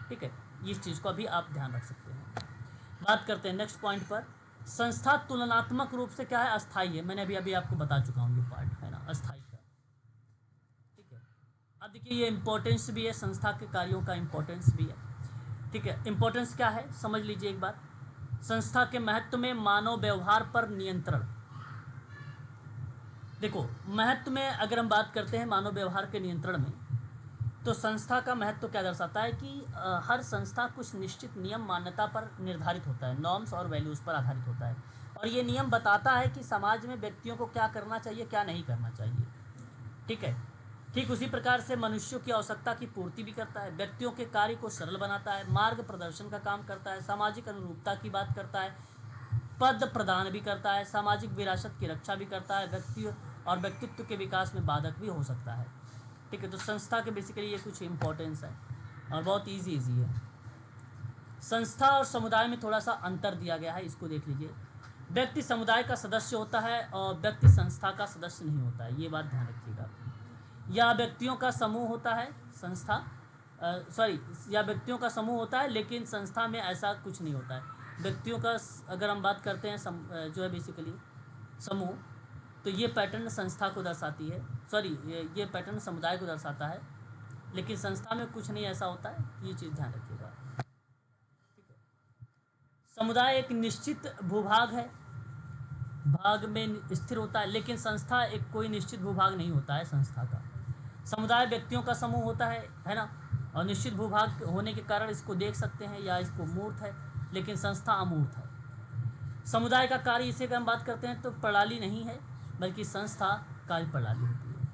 ठीक है। इस चीज़ को भी आप ध्यान रख सकते हैं। बात करते हैं नेक्स्ट पॉइंट पर। संस्था तुलनात्मक रूप से क्या है, अस्थायी है। मैंने अभी आपको बता चुका हूँ ये पार्ट, है ना, अस्थायी का, ठीक है। अब देखिए ये इम्पोर्टेंस भी है, संस्था के कार्यों का इम्पोर्टेंस भी है, ठीक है। इम्पोर्टेंस क्या है समझ लीजिए एक बार। संस्था के महत्व में मानव व्यवहार पर नियंत्रण। देखो महत्व में अगर हम बात करते हैं मानव व्यवहार के नियंत्रण में, तो संस्था का महत्व क्या दर्शाता है कि हर संस्था कुछ निश्चित नियम मान्यता पर निर्धारित होता है, नॉर्म्स और वैल्यूज़ पर आधारित होता है, और ये नियम बताता है कि समाज में व्यक्तियों को क्या करना चाहिए, क्या नहीं करना चाहिए, ठीक है। ठीक उसी प्रकार से मनुष्यों की आवश्यकता की पूर्ति भी करता है, व्यक्तियों के कार्य को सरल बनाता है, मार्ग प्रदर्शन का काम करता है, सामाजिक अनुरूपता की बात करता है, पद प्रदान भी करता है, सामाजिक विरासत की रक्षा भी करता है, व्यक्ति और व्यक्तित्व के विकास में बाधक भी हो सकता है, ठीक है। तो संस्था के बेसिकली ये कुछ इंपॉर्टेंस है और बहुत इजी है। संस्था और समुदाय में थोड़ा सा अंतर दिया गया है, इसको देख लीजिए। व्यक्ति समुदाय का सदस्य होता है और व्यक्ति संस्था का सदस्य नहीं होता है, ये बात ध्यान रखिएगा। या व्यक्तियों का समूह होता है संस्था, या व्यक्तियों का समूह होता है, लेकिन संस्था में ऐसा कुछ नहीं होता है। व्यक्तियों का अगर हम बात करते हैं जो है बेसिकली समूह, तो ये पैटर्न संस्था को दर्शाती है, ये पैटर्न समुदाय को दर्शाता है, लेकिन संस्था में कुछ नहीं ऐसा होता है, ये चीज़ ध्यान रखिएगा, ठीक है। समुदाय एक निश्चित भूभाग है, भाग में स्थिर होता है, लेकिन संस्था एक कोई निश्चित भूभाग नहीं होता है संस्था का। समुदाय व्यक्तियों का समूह होता है ना, और निश्चित भूभाग होने के कारण इसको देख सकते हैं या इसको मूर्त है, लेकिन संस्था अमूर्त है। समुदाय का कार्य इसे अगर हम बात करते हैं तो प्रणाली नहीं है, बल्कि संस्था कार्य प्रणाली होती है।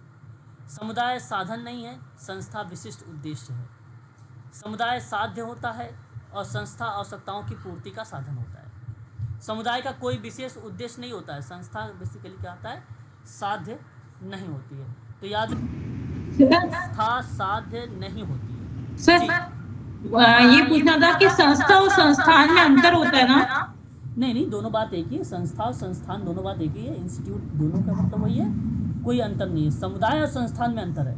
समुदाय साधन नहीं है, संस्था विशिष्ट उद्देश्य है। समुदाय साध्य होता है और संस्था आवश्यकताओं की पूर्ति का साधन होता है। समुदाय का कोई विशेष उद्देश्य नहीं होता है, संस्था बेसिकली क्या होता है, साध्य नहीं होती है। तो याद, संस्था साध्य नहीं होती है। सर ये पूछना था कि संस्था और संस्थान में अंतर होता है ना? नहीं, दोनों बात एक ही है। संस्था और संस्थान दोनों बात एक ही है। इंस्टीट्यूट दोनों का मतलब वही है, कोई अंतर नहीं है। समुदाय और संस्थान में अंतर है,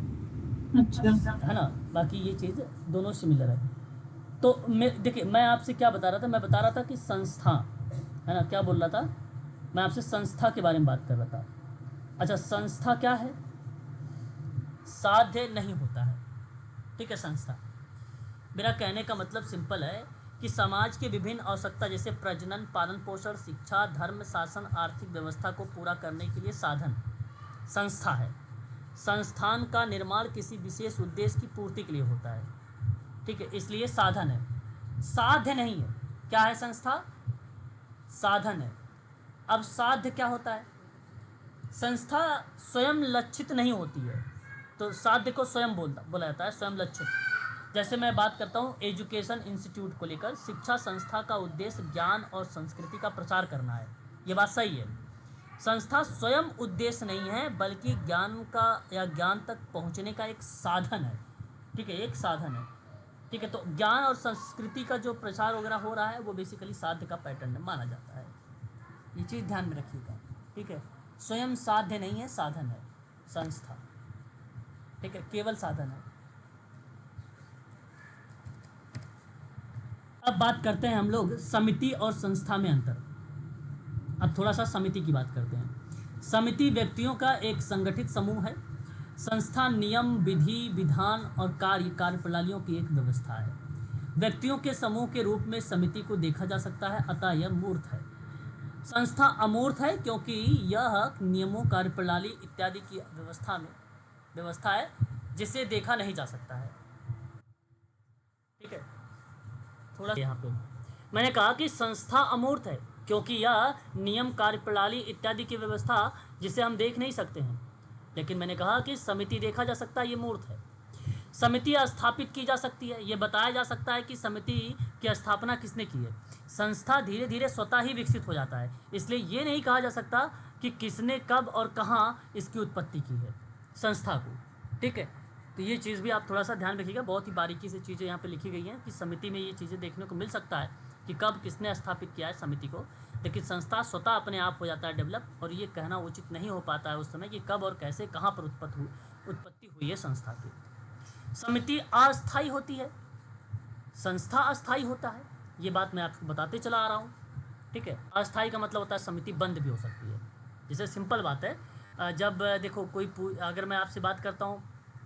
अच्छा है ना, बाकी ये चीज़ दोनों सिमिलर है। तो देखिए मैं आपसे क्या बता रहा था, मैं बता रहा था कि संस्था, है ना, क्या बोल रहा था मैं आपसे, संस्था के बारे में बात कर रहा था। अच्छा, संस्था क्या है, साध्य नहीं होता है, ठीक है। संस्था, मेरा कहने का मतलब सिंपल है कि समाज के विभिन्न आवश्यकता जैसे प्रजनन, पालन पोषण, शिक्षा, धर्म, शासन, आर्थिक व्यवस्था को पूरा करने के लिए साधन संस्था है। संस्थान का निर्माण किसी विशेष उद्देश्य की पूर्ति के लिए होता है, ठीक है, इसलिए साधन है, साध्य नहीं है। क्या है संस्था, साधन है। अब साध्य क्या होता है, संस्था स्वयं लक्षित नहीं होती है, तो साध्य को स्वयं बोला जाता है, स्वयं लक्षित। जैसे मैं बात करता हूँ एजुकेशन इंस्टीट्यूट को लेकर, शिक्षा संस्था का उद्देश्य ज्ञान और संस्कृति का प्रचार करना है, ये बात सही है। संस्था स्वयं उद्देश्य नहीं है, बल्कि ज्ञान का या ज्ञान तक पहुँचने का एक साधन है, ठीक है, एक साधन है, ठीक है। तो ज्ञान और संस्कृति का जो प्रचार वगैरह हो रहा है वो बेसिकली साध्य का पैटर्न माना जाता है, ये चीज़ ध्यान में रखिएगा, ठीक है। स्वयं साध्य नहीं है, साधन है संस्था, ठीक है, केवल साधन है। अब बात करते हैं हम लोग समिति और संस्था में अंतर। अब थोड़ा सा समिति की बात करते हैं। समिति व्यक्तियों का एक संगठित समूह है। संस्था नियम, विधि, विधान और कार्यप्रणालियों की एक व्यवस्था है। व्यक्तियों के समूह के रूप में समिति को देखा जा सकता है, अतः यह मूर्त है। संस्था अमूर्त है क्योंकि यह नियमों, कार्यप्रणाली इत्यादि की व्यवस्था है जिसे देखा नहीं जा सकता है, ठीक है। थोड़ा यहाँ पे मैंने कहा कि संस्था अमूर्त है क्योंकि यह नियम, कार्यप्रणाली इत्यादि की व्यवस्था जिसे हम देख नहीं सकते हैं, लेकिन मैंने कहा कि समिति देखा जा सकता है, ये मूर्त है। समिति स्थापित की जा सकती है, ये बताया जा सकता है कि समिति की स्थापना किसने की है। संस्था धीरे धीरे स्वतः ही विकसित हो जाता है, इसलिए ये नहीं कहा जा सकता कि किसने कब और कहाँ इसकी उत्पत्ति की है संस्था को, ठीक है। तो ये चीज़ भी आप थोड़ा सा ध्यान रखिएगा, बहुत ही बारीकी से चीज़ें यहाँ पे लिखी गई हैं कि समिति में ये चीज़ें देखने को मिल सकता है कि कब किसने स्थापित किया है समिति को, लेकिन संस्था स्वतः अपने आप हो जाता है डेवलप, और ये कहना उचित नहीं हो पाता है उस समय कि कब और कैसे कहाँ पर उत्पत्ति हुई है संस्था की। समिति अस्थायी होती है, संस्था अस्थायी होता है, ये बात मैं आपको बताते चला आ रहा हूँ, ठीक है। अस्थायी का मतलब होता है समिति बंद भी हो सकती है। जैसे सिंपल बात है, जब देखो कोई अगर मैं आपसे बात करता हूँ,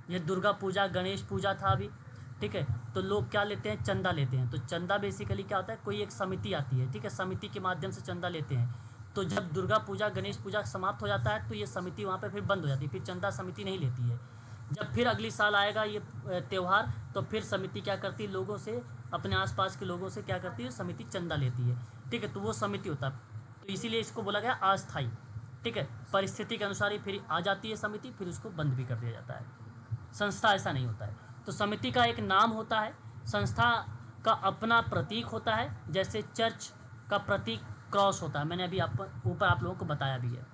ये दुर्गा पूजा, गणेश पूजा था अभी, ठीक है, तो लोग क्या लेते हैं, चंदा लेते हैं। तो चंदा बेसिकली क्या होता है, कोई एक समिति आती है, ठीक है, समिति के माध्यम से चंदा लेते हैं। तो जब दुर्गा पूजा, गणेश पूजा समाप्त हो जाता है तो ये समिति वहाँ पे फिर बंद हो जाती है, फिर चंदा समिति नहीं लेती है। जब फिर अगली साल आएगा ये त्यौहार, तो फिर समिति क्या करती है, लोगों से, अपने आसपास के लोगों से क्या करती है, समिति चंदा लेती है, ठीक है, तो वो समिति होता है। तो इसीलिए इसको बोला गया अस्थायी, ठीक है। परिस्थिति के अनुसार ही फिर आ जाती है समिति, फिर उसको बंद भी कर दिया जाता है। संस्था ऐसा नहीं होता है। तो समिति का एक नाम होता है, संस्था का अपना प्रतीक होता है, जैसे चर्च का प्रतीक क्रॉस होता है, मैंने अभी ऊपर आप लोगों को बताया भी है।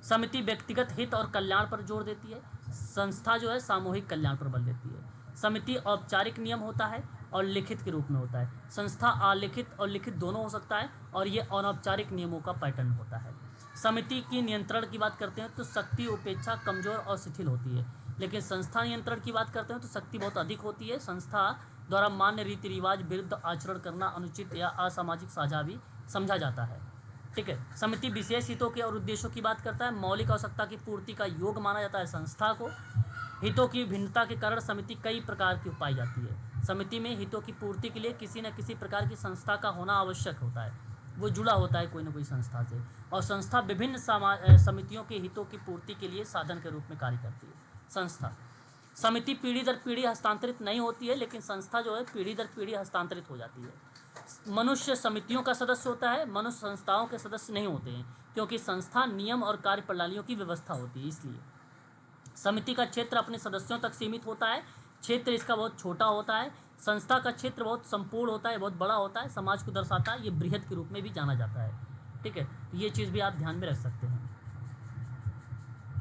समिति व्यक्तिगत हित और कल्याण पर जोर देती है, संस्था जो है सामूहिक कल्याण पर बल देती है। समिति औपचारिक नियम होता है और लिखित के रूप में होता है, संस्था अलिखित और लिखित दोनों हो सकता है, और ये अनौपचारिक नियमों का पैटर्न होता है। समिति की नियंत्रण की बात करते हैं तो शक्ति, उपेक्षा, कमजोर और शिथिल होती है, लेकिन संस्था नियंत्रण की बात करते हैं तो शक्ति बहुत अधिक होती है। संस्था द्वारा मान्य रीति रिवाज विरुद्ध आचरण करना अनुचित या असामाजिक साझा भी समझा जाता है, ठीक है। समिति विशेष हितों के और उद्देश्यों की बात करता है, मौलिक आवश्यकता की पूर्ति का योग माना जाता है संस्था को। हितों की भिन्नता के कारण समिति कई प्रकार की पाई जाती है। समिति में हितों की पूर्ति के लिए किसी न किसी प्रकार की संस्था का होना आवश्यक होता है, वो जुड़ा होता है कोई ना कोई संस्था से, और संस्था विभिन्न समितियों के हितों की पूर्ति के लिए साधन के रूप में कार्य करती है। संस्था, समिति पीढ़ी दर पीढ़ी हस्तांतरित नहीं होती है, लेकिन संस्था जो है पीढ़ी दर पीढ़ी हस्तांतरित हो जाती है। मनुष्य समितियों का सदस्य होता है, मनुष्य संस्थाओं के सदस्य नहीं होते हैं, क्योंकि संस्था नियम और कार्य प्रणालियों की व्यवस्था होती है। इसलिए समिति का क्षेत्र अपने सदस्यों तक सीमित होता है, क्षेत्र इसका बहुत छोटा होता है। संस्था का क्षेत्र बहुत संपूर्ण होता है, बहुत बड़ा होता है, समाज को दर्शाता है, ये बृहद के रूप में भी जाना जाता है। ठीक है, तो ये चीज़ भी आप ध्यान में रख सकते हैं।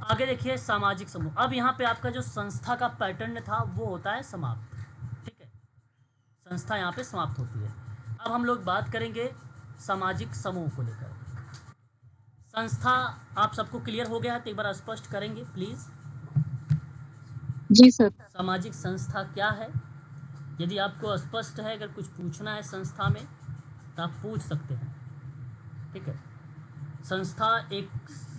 आगे देखिए सामाजिक समूह। अब यहाँ पे आपका जो संस्था का पैटर्न था वो होता है समाप्त। ठीक है, संस्था यहाँ पे समाप्त होती है। अब हम लोग बात करेंगे सामाजिक समूह को लेकर। संस्था आप सबको क्लियर हो गया है तो एक बार स्पष्ट करेंगे प्लीज़। Ji sir. सामाजिक संस्था क्या है? यदि आपको स्पष्ट है, अगर कुछ पूछना है संस्था में तो आप पूछ सकते हैं। ठीक है, संस्था एक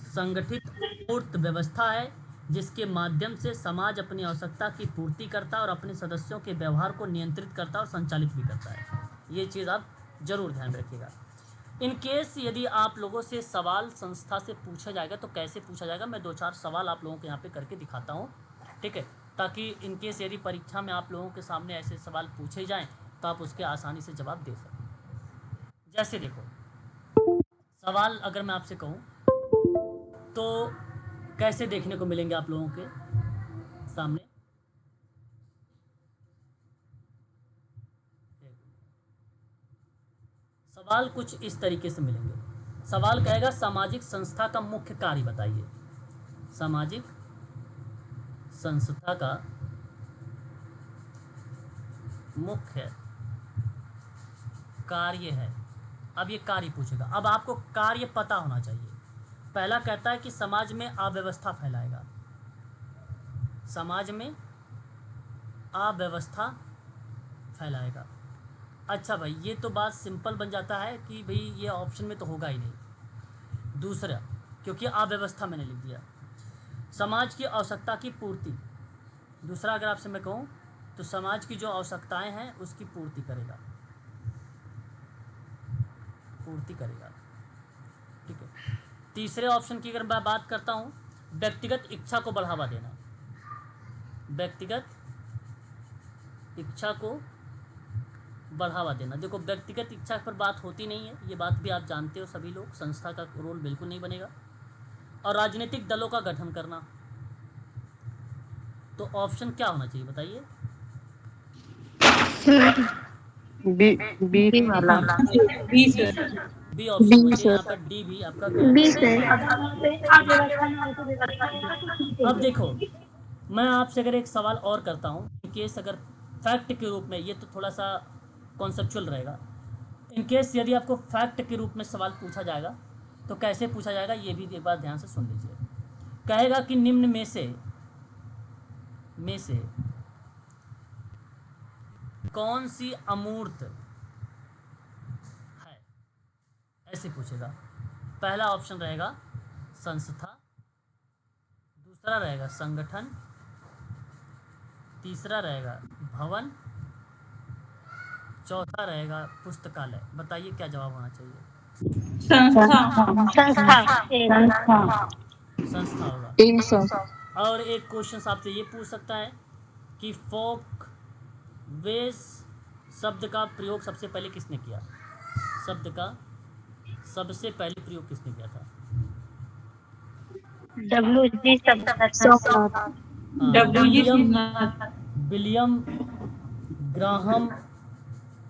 संगठित मूर्त व्यवस्था है जिसके माध्यम से समाज अपनी आवश्यकता की पूर्ति करता है और अपने सदस्यों के व्यवहार को नियंत्रित करता है और संचालित भी करता है। ये चीज़ आप जरूर ध्यान रखिएगा। इन केस यदि आप लोगों से सवाल संस्था से पूछा जाएगा तो कैसे पूछा जाएगा, मैं 2-4 सवाल आप लोगों के यहाँ पे करके दिखाता हूँ। ठीक है, ताकि इन केस यदि परीक्षा में आप लोगों के सामने ऐसे सवाल पूछे जाएं तो आप उसके आसानी से जवाब दे सकें। जैसे देखो, सवाल अगर मैं आपसे कहूँ तो कैसे देखने को मिलेंगे आप लोगों के सामने? सवाल कुछ इस तरीके से मिलेंगे। सवाल कहेगा सामाजिक संस्था का मुख्य कार्य बताइए। सामाजिक संस्था का मुख्य कार्य है। अब ये कार्य पूछेगा, अब आपको कार्य पता होना चाहिए। पहला कहता है कि समाज में अव्यवस्था फैलाएगा। समाज में अव्यवस्था फैलाएगा। अच्छा भाई, ये तो बात सिंपल बन जाता है कि भाई ये ऑप्शन में तो होगा ही नहीं। दूसरा, क्योंकि अव्यवस्था मैंने लिख दिया। समाज की आवश्यकता की पूर्ति। दूसरा अगर आपसे मैं कहूँ तो समाज की जो आवश्यकताएं हैं उसकी पूर्ति करेगा। पूर्ति करेगा। ठीक है, तीसरे ऑप्शन की अगर मैं बात करता हूँ, व्यक्तिगत इच्छा को बढ़ावा देना। व्यक्तिगत इच्छा को बढ़ावा देना। देखो, व्यक्तिगत इच्छा पर बात होती नहीं है, ये बात भी आप जानते हो सभी लोग। संस्था का रोल बिल्कुल नहीं बनेगा। और राजनीतिक दलों का गठन करना। तो ऑप्शन क्या होना चाहिए बताइए? बी बी वाला। B sir. बी ऑप्शन होना चाहिए। यहाँ पर डी भी आपका गलत है। अब देखो, मैं आपसे अगर एक सवाल और करता हूँ, इन केस अगर फैक्ट के रूप में, ये तो थोड़ा सा कॉन्सेप्चुअल रहेगा। इन केस यदि आपको फैक्ट के रूप में सवाल पूछा जाएगा तो कैसे पूछा जाएगा ये भी एक बार ध्यान से सुन लीजिए। कहेगा कि निम्न में से कौन सी अमूर्त है, ऐसे पूछेगा। पहला ऑप्शन रहेगा संस्था, दूसरा रहेगा संगठन, तीसरा रहेगा भवन, चौथा रहेगा पुस्तकालय। बताइए क्या जवाब होना चाहिए? संस्था होगा। और एक क्वेश्चन आपसे ये पूछ सकता है कि फोक वेज शब्द का प्रयोग सबसे पहले किसने किया? शब्द का सबसे पहले प्रयोग किसने किया था? William Graham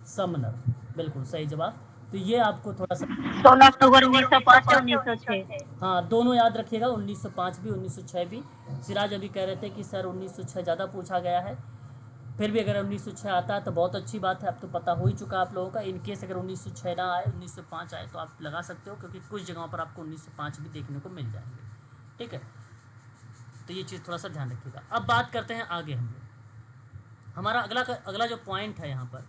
Sumner. बिल्कुल सही जवाब। तो ये आपको थोड़ा सा 16 अक्टूबर 1905 और 1906। हाँ, दोनों याद रखिएगा, 1905 भी 1906 भी। सिराज अभी कह रहे थे कि सर 1906 ज़्यादा पूछा गया है। फिर भी अगर 1906 आता है तो बहुत अच्छी बात है, अब तो पता हो ही चुका आप लोगों का। इन केस अगर 1906 ना आए, 1905 आए तो आप लगा सकते हो, क्योंकि कुछ जगहों पर आपको 1905 भी देखने को मिल जाएंगे। ठीक है, तो ये चीज़ थोड़ा सा ध्यान रखिएगा। अब बात करते हैं आगे हम लोग। हमारा अगला जो पॉइंट है यहाँ पर,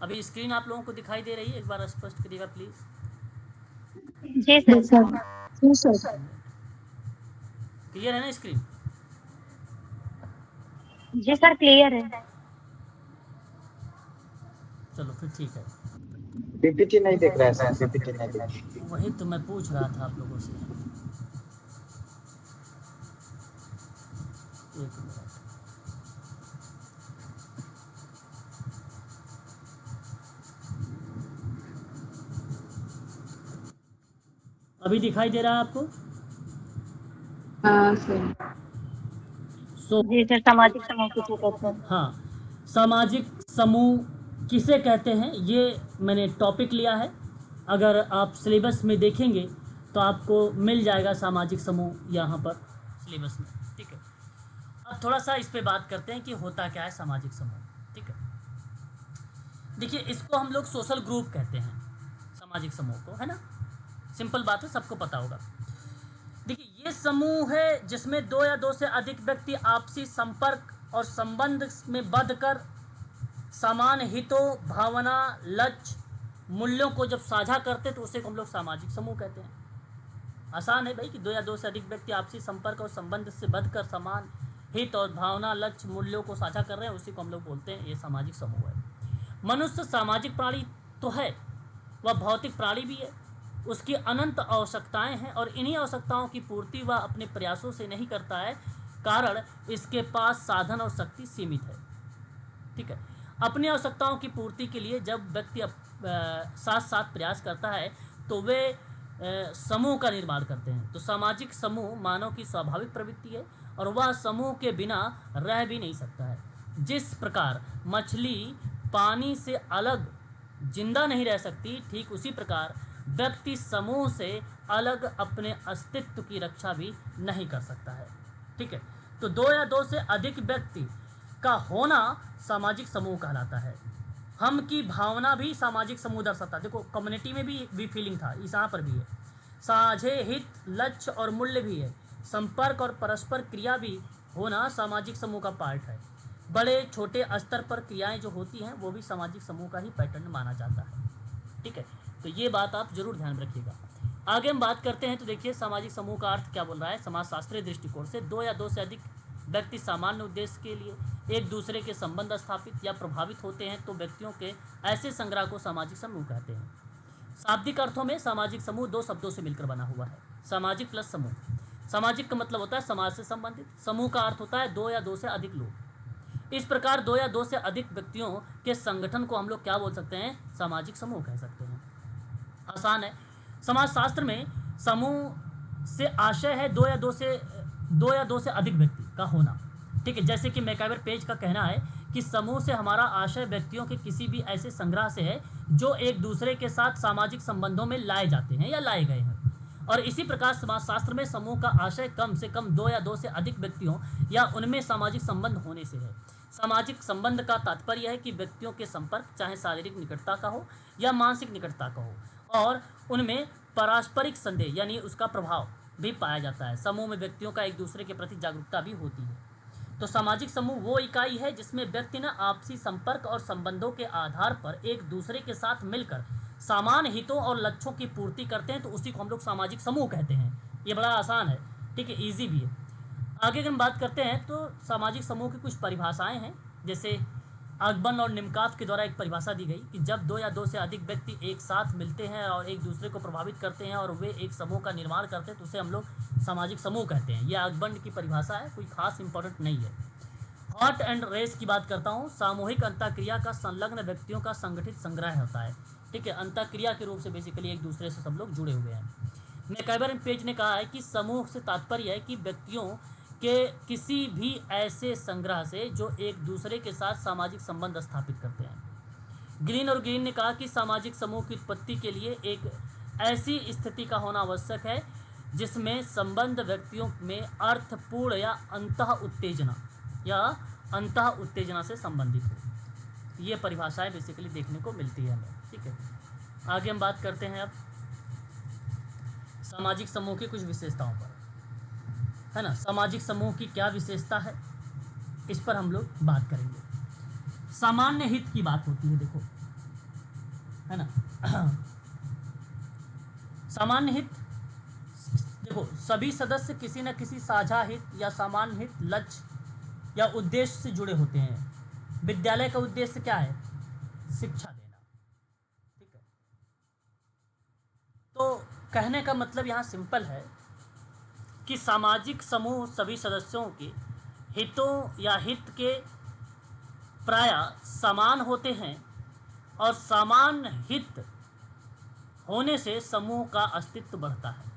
अभी स्क्रीन आप लोगों को दिखाई दे रही है? एक बार स्पष्ट करिएगा प्लीज़। Ji sir. क्लियर है ना स्क्रीन? जी सर, क्लियर है। चलो फिर ठीक है। पीपीटी नहीं देख रहा है सर, पीपीटी नहीं देख रहा। वही तो मैं पूछ रहा था आप लोगों से। एक मिनट। अभी दिखाई दे रहा है आपको? हाँ सर। सो जी सर, सामाजिक समूह किसे कहते हैं? हाँ, सामाजिक समूह किसे कहते हैं ये मैंने टॉपिक लिया है। अगर आप सिलेबस में देखेंगे तो आपको मिल जाएगा सामाजिक समूह यहाँ पर सिलेबस में, ठीक है। अब थोड़ा सा इस पे बात करते हैं कि होता क्या है सामाजिक समूह, ठीक है। देखिए, इसको हम लोग सोशल ग्रुप कहते हैं, सामाजिक समूह को, है ना। सिंपल बात है, सबको पता होगा। देखिए, ये समूह है जिसमें दो या दो से अधिक व्यक्ति आपसी संपर्क और संबंध में बंध कर समान हितों, भावना, लक्ष्य, मूल्यों को जब साझा करते तो उसे को हम लोग सामाजिक समूह कहते हैं। आसान है भाई कि दो या दो से अधिक व्यक्ति आपसी संपर्क और संबंध से बंध कर समान हित और भावना, लक्ष्य, मूल्यों को साझा कर रहे हैं, उसी को हम लोग बोलते हैं ये सामाजिक समूह है। मनुष्य सामाजिक प्राणी तो है, वह भौतिक प्राणी भी है। उसकी अनंत आवश्यकताएं हैं और इन्हीं आवश्यकताओं की पूर्ति वह अपने प्रयासों से नहीं करता है, कारण इसके पास साधन और शक्ति सीमित है, ठीक है। अपनी आवश्यकताओं की पूर्ति के लिए जब व्यक्ति साथ साथ प्रयास करता है तो वे समूह का निर्माण करते हैं। तो सामाजिक समूह मानव की स्वाभाविक प्रवृत्ति है और वह समूह के बिना रह भी नहीं सकता है। जिस प्रकार मछली पानी से अलग जिंदा नहीं रह सकती, ठीक उसी प्रकार व्यक्ति समूह से अलग अपने अस्तित्व की रक्षा भी नहीं कर सकता है, ठीक है। तो दो या दो से अधिक व्यक्ति का होना सामाजिक समूह कहलाता है। हम की भावना भी सामाजिक समूह दर्शाता है। देखो, कम्युनिटी में भी फीलिंग था, इस यहाँ पर भी है। साझे हित, लक्ष्य और मूल्य भी है। संपर्क और परस्पर क्रिया भी होना सामाजिक समूह का पार्ट है। बड़े छोटे स्तर पर क्रियाएं जो होती हैं वो भी सामाजिक समूह का ही पैटर्न माना जाता है, ठीक है। तो ये बात आप जरूर ध्यान रखिएगा। आगे हम बात करते हैं तो देखिए, सामाजिक समूह का अर्थ क्या बोल रहा है समाजशास्त्रीय दृष्टिकोण से। दो या दो से अधिक व्यक्ति सामान्य उद्देश्य के लिए एक दूसरे के संबंध स्थापित या प्रभावित होते हैं तो व्यक्तियों के ऐसे संग्रह को सामाजिक समूह कहते हैं। शाब्दिक अर्थों में सामाजिक समूह दो शब्दों से मिलकर बना हुआ है, सामाजिक प्लस समूह। सामाजिक का मतलब होता है समाज से संबंधित, समूह का अर्थ होता है दो या दो से अधिक लोग। इस प्रकार दो या दो से अधिक व्यक्तियों के संगठन को हम लोग क्या बोल सकते हैं, सामाजिक समूह कह सकते हैं। आसान है। समाजशास्त्र में समूह से आशय है दो या दो से अधिक व्यक्ति का होना, ठीक है। जैसे कि मैकाइवर पेज का कहना है कि समूह से हमारा आशय व्यक्तियों के किसी भी ऐसे संग्रह से है जो एक दूसरे के साथ सामाजिक संबंधों में लाए जाते हैं या लाए गए हैं। और इसी प्रकार समाजशास्त्र में समूह का आशय कम से कम दो या दो से अधिक व्यक्तियों या उनमें सामाजिक संबंध होने से है। सामाजिक संबंध का तात्पर्य है कि व्यक्तियों के संपर्क चाहे शारीरिक निकटता का हो या मानसिक निकटता का हो, और उनमें पारस्परिक संदेह यानी उसका प्रभाव भी पाया जाता है। समूह में व्यक्तियों का एक दूसरे के प्रति जागरूकता भी होती है। तो सामाजिक समूह वो इकाई है जिसमें व्यक्ति न आपसी संपर्क और संबंधों के आधार पर एक दूसरे के साथ मिलकर समान हितों और लक्ष्यों की पूर्ति करते हैं, तो उसी को हम लोग सामाजिक समूह कहते हैं। ये बड़ा आसान है, ठीक है, ईजी भी है। आगे हम बात करते हैं तो सामाजिक समूह की कुछ परिभाषाएं हैं। जैसे अकबन और निमकाफ के द्वारा एक परिभाषा दी गई कि जब दो या दो से अधिक व्यक्ति एक साथ मिलते हैं और एक दूसरे को प्रभावित करते हैं और वे एक समूह का निर्माण करते हैं तो उसे हम लोग सामाजिक समूह कहते हैं। यह अकबन की परिभाषा है, कोई खास इंपॉर्टेंट नहीं है। हॉट एंड रेस की बात करता हूँ। सामूहिक अंतःक्रिया का संलग्न व्यक्तियों का संगठित संग्रह होता है, ठीक है। अंतःक्रिया के रूप से बेसिकली एक दूसरे से सब लोग जुड़े हुए हैं। मैकाइवर पेज ने कहा है कि समूह से तात्पर्य है कि व्यक्तियों के किसी भी ऐसे संग्रह से जो एक दूसरे के साथ सामाजिक संबंध स्थापित करते हैं। ग्रीन ने कहा कि सामाजिक समूह की उत्पत्ति के लिए एक ऐसी स्थिति का होना आवश्यक है जिसमें संबंध व्यक्तियों में अर्थपूर्ण या अंतः उत्तेजना से संबंधित हो। ये परिभाषाएं बेसिकली देखने को मिलती है हमें, ठीक है। आगे हम बात करते हैं अब सामाजिक समूह की कुछ विशेषताओं पर, है ना। सामाजिक समूह की क्या विशेषता है, इस पर हम लोग बात करेंगे। सामान्य हित की बात होती है, देखो, है ना। सामान्य हित, देखो, सभी सदस्य किसी न किसी साझा हित या सामान्य हित, लक्ष्य या उद्देश्य से जुड़े होते हैं। विद्यालय का उद्देश्य क्या है, शिक्षा देना, ठीक है। तो कहने का मतलब यहाँ सिंपल है कि सामाजिक समूह सभी सदस्यों के हितों या हित के प्रायः समान होते हैं और समान हित होने से समूह का अस्तित्व बढ़ता है।